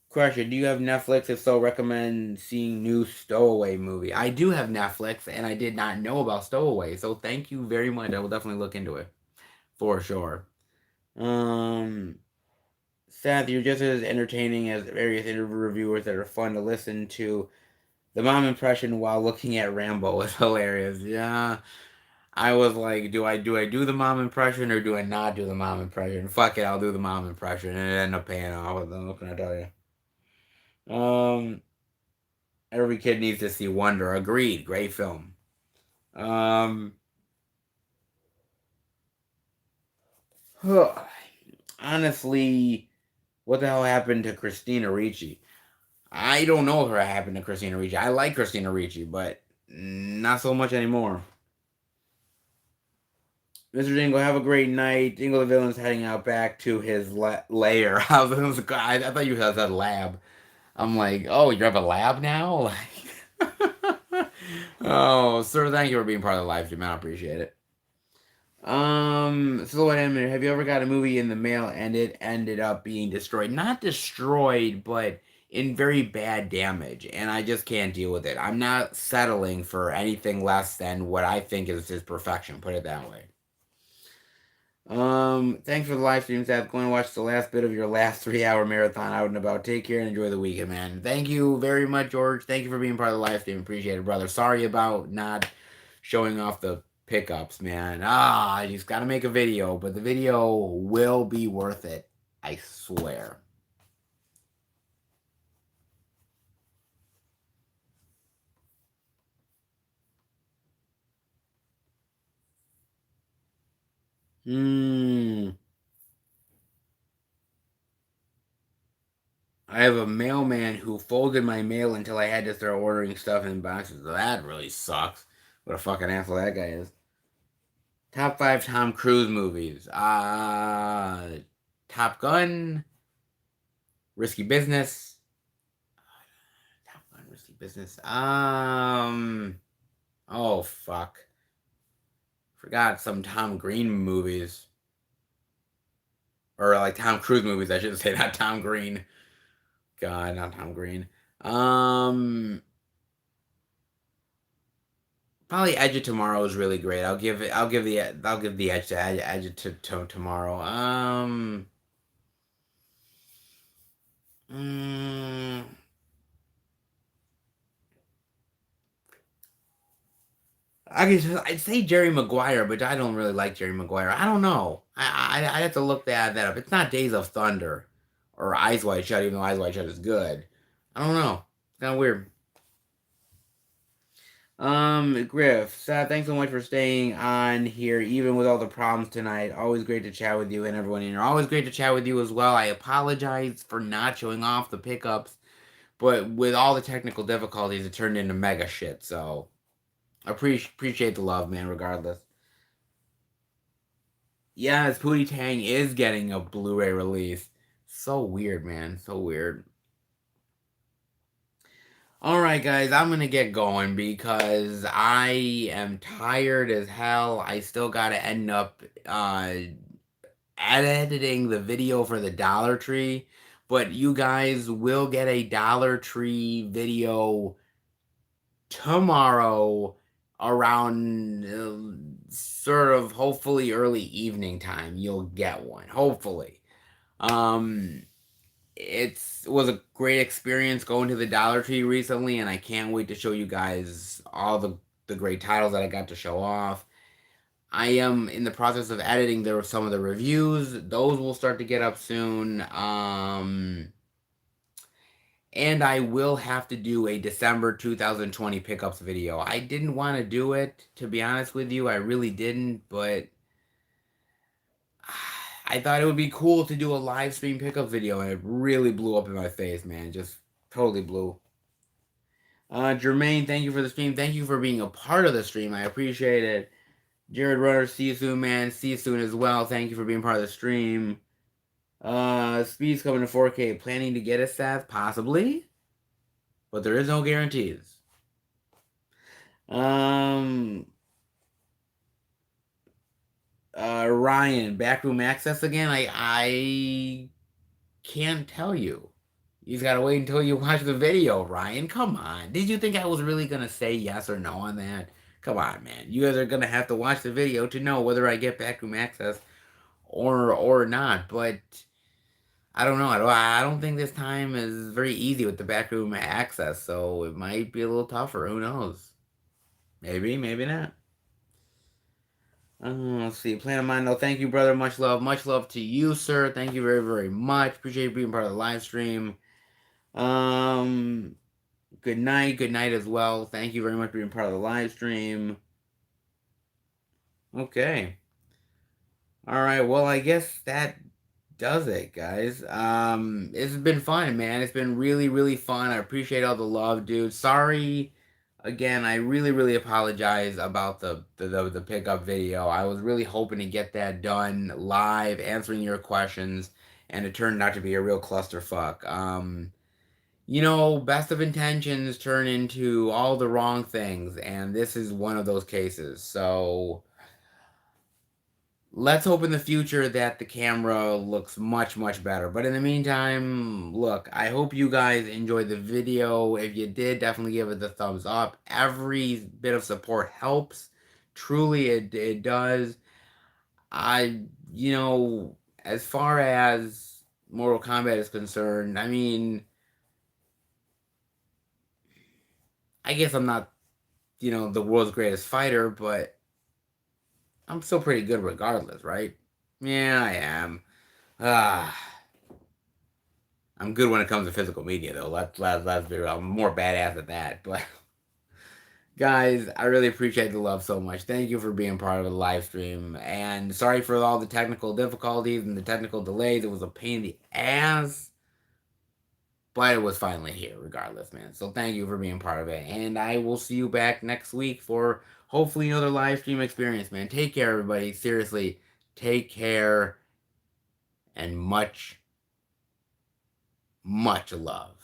Question: do you have Netflix? If so, recommend seeing new Stowaway movie. I do have Netflix, and I did not know about Stowaway, so thank you very much. I will definitely look into it for sure. Um, Seth, you're just as entertaining as various interview reviewers that are fun to listen to. The mom impression while looking at Rambo was hilarious. Yeah, I was like, do I do the mom impression or do I not do the mom impression? Fuck it, I'll do the mom impression, and it ended up paying off. What can I tell you? Every kid needs to see Wonder. Agreed. Great film. Um, Honestly, what the hell happened to Christina Ricci? I don't know what happened to Christina Ricci. I like Christina Ricci, but not so much anymore. Mr. Dingle, have a great night. Dingle the villain's heading out back to his lair. I thought you said lab. I'm like, oh, you have a lab now? Like, oh, sir, thank you for being part of the live stream. I appreciate it. Silhouette Animator, have you ever got a movie in the mail and it ended up being destroyed? Not destroyed, but in very bad damage, and I just can't deal with it. I'm not settling for anything less than what I think is his perfection, put it that way. Thanks for the live stream, Seth. Go and watch the last bit of your last 3 hour marathon out and about. Take care and enjoy the weekend, man. Thank you very much, George. Thank you for being part of the live stream. Appreciate it, brother. Sorry about not showing off the pickups, man. I just gotta make a video, but the video will be worth it. I swear. Hmm. I have a mailman who folded my mail until I had to start ordering stuff in boxes. That really sucks. What a fucking asshole that guy is. Top 5 Tom Cruise movies. Top Gun, Risky Business. Top Gun, Risky Business. Oh fuck. Forgot some Tom Green movies. Or like Tom Cruise movies, I should say, not Tom Green. God, not Tom Green. Um, Probably Edge of Tomorrow is really great. I'll give the Edge of Tomorrow. Mm, I'd say Jerry Maguire, but I don't really like Jerry Maguire. I don't know. I'd have to look that up. It's not Days of Thunder or Eyes Wide Shut, even though Eyes Wide Shut is good. I don't know. It's kind of weird. Griff, thanks so much for staying on here, even with all the problems tonight. Always great to chat with you and everyone in here. Always great to chat with you as well. I apologize for not showing off the pickups, but with all the technical difficulties, it turned into mega shit. So appreciate the love, man. Regardless. Yes, Pootie Tang is getting a Blu-ray release. So weird, man. So weird. Alright, guys, I'm gonna get going because I am tired as hell. I still gotta end up editing the video for the Dollar Tree, but you guys will get a Dollar Tree video tomorrow around sort of hopefully early evening time. You'll get one, hopefully. Um, it was a great experience going to the Dollar Tree recently, and I can't wait to show you guys all the great titles that I got to show off. I am in the process of editing there some of the reviews. Those will start to get up soon. And I will have to do a December 2020 pickups video. I didn't want to do it, to be honest with you. I really didn't, but I thought it would be cool to do a live stream pickup video, and it really blew up in my face, man. Just totally blew. Jermaine, thank you for the stream. Thank you for being a part of the stream. I appreciate it. Jared Runner, see you soon, man. See you soon as well. Thank you for being part of the stream. Speed's coming to 4K. Planning to get it, Seth? Possibly. But there is no guarantees. Um, Ryan, backroom access again? I can't tell you. You just gotta wait until you watch the video, Ryan. Come on. Did you think I was really gonna say yes or no on that? Come on, man. You guys are gonna have to watch the video to know whether I get backroom access or not. But I don't know. I don't think this time is very easy with the backroom access, so it might be a little tougher. Who knows? Maybe, maybe not. Let's see. Plan of mine, though. Thank you, brother. Much love. Much love to you, sir. Thank you very, very much. Appreciate you being part of the live stream. Um, Good night. Good night as well. Thank you very much for being part of the live stream. Okay. All right. Well, I guess that does it, guys. It's been fun, man. It's been really, really fun. I appreciate all the love, dude. Sorry again. I really, really apologize about the pickup video. I was really hoping to get that done live, answering your questions, and it turned out to be a real clusterfuck. You know, best of intentions turn into all the wrong things, and this is one of those cases. So let's hope in the future that the camera looks much, much better. But in the meantime, look, I hope you guys enjoyed the video. If you did, definitely give it the thumbs up. Every bit of support helps. Truly, it does. I, you know, as far as Mortal Kombat is concerned, I mean, I guess I'm not, the world's greatest fighter, but I'm still pretty good regardless, right? Yeah, I am. Ah, I'm good when it comes to physical media, though. Let's be real. I'm more badass at that. But guys, I really appreciate the love so much. Thank you for being part of the live stream, and sorry for all the technical difficulties and the technical delays. It was a pain in the ass, but it was finally here, regardless, man. So thank you for being part of it, and I will see you back next week for hopefully another live stream experience, man. Take care, everybody. Seriously, take care, and much, much love.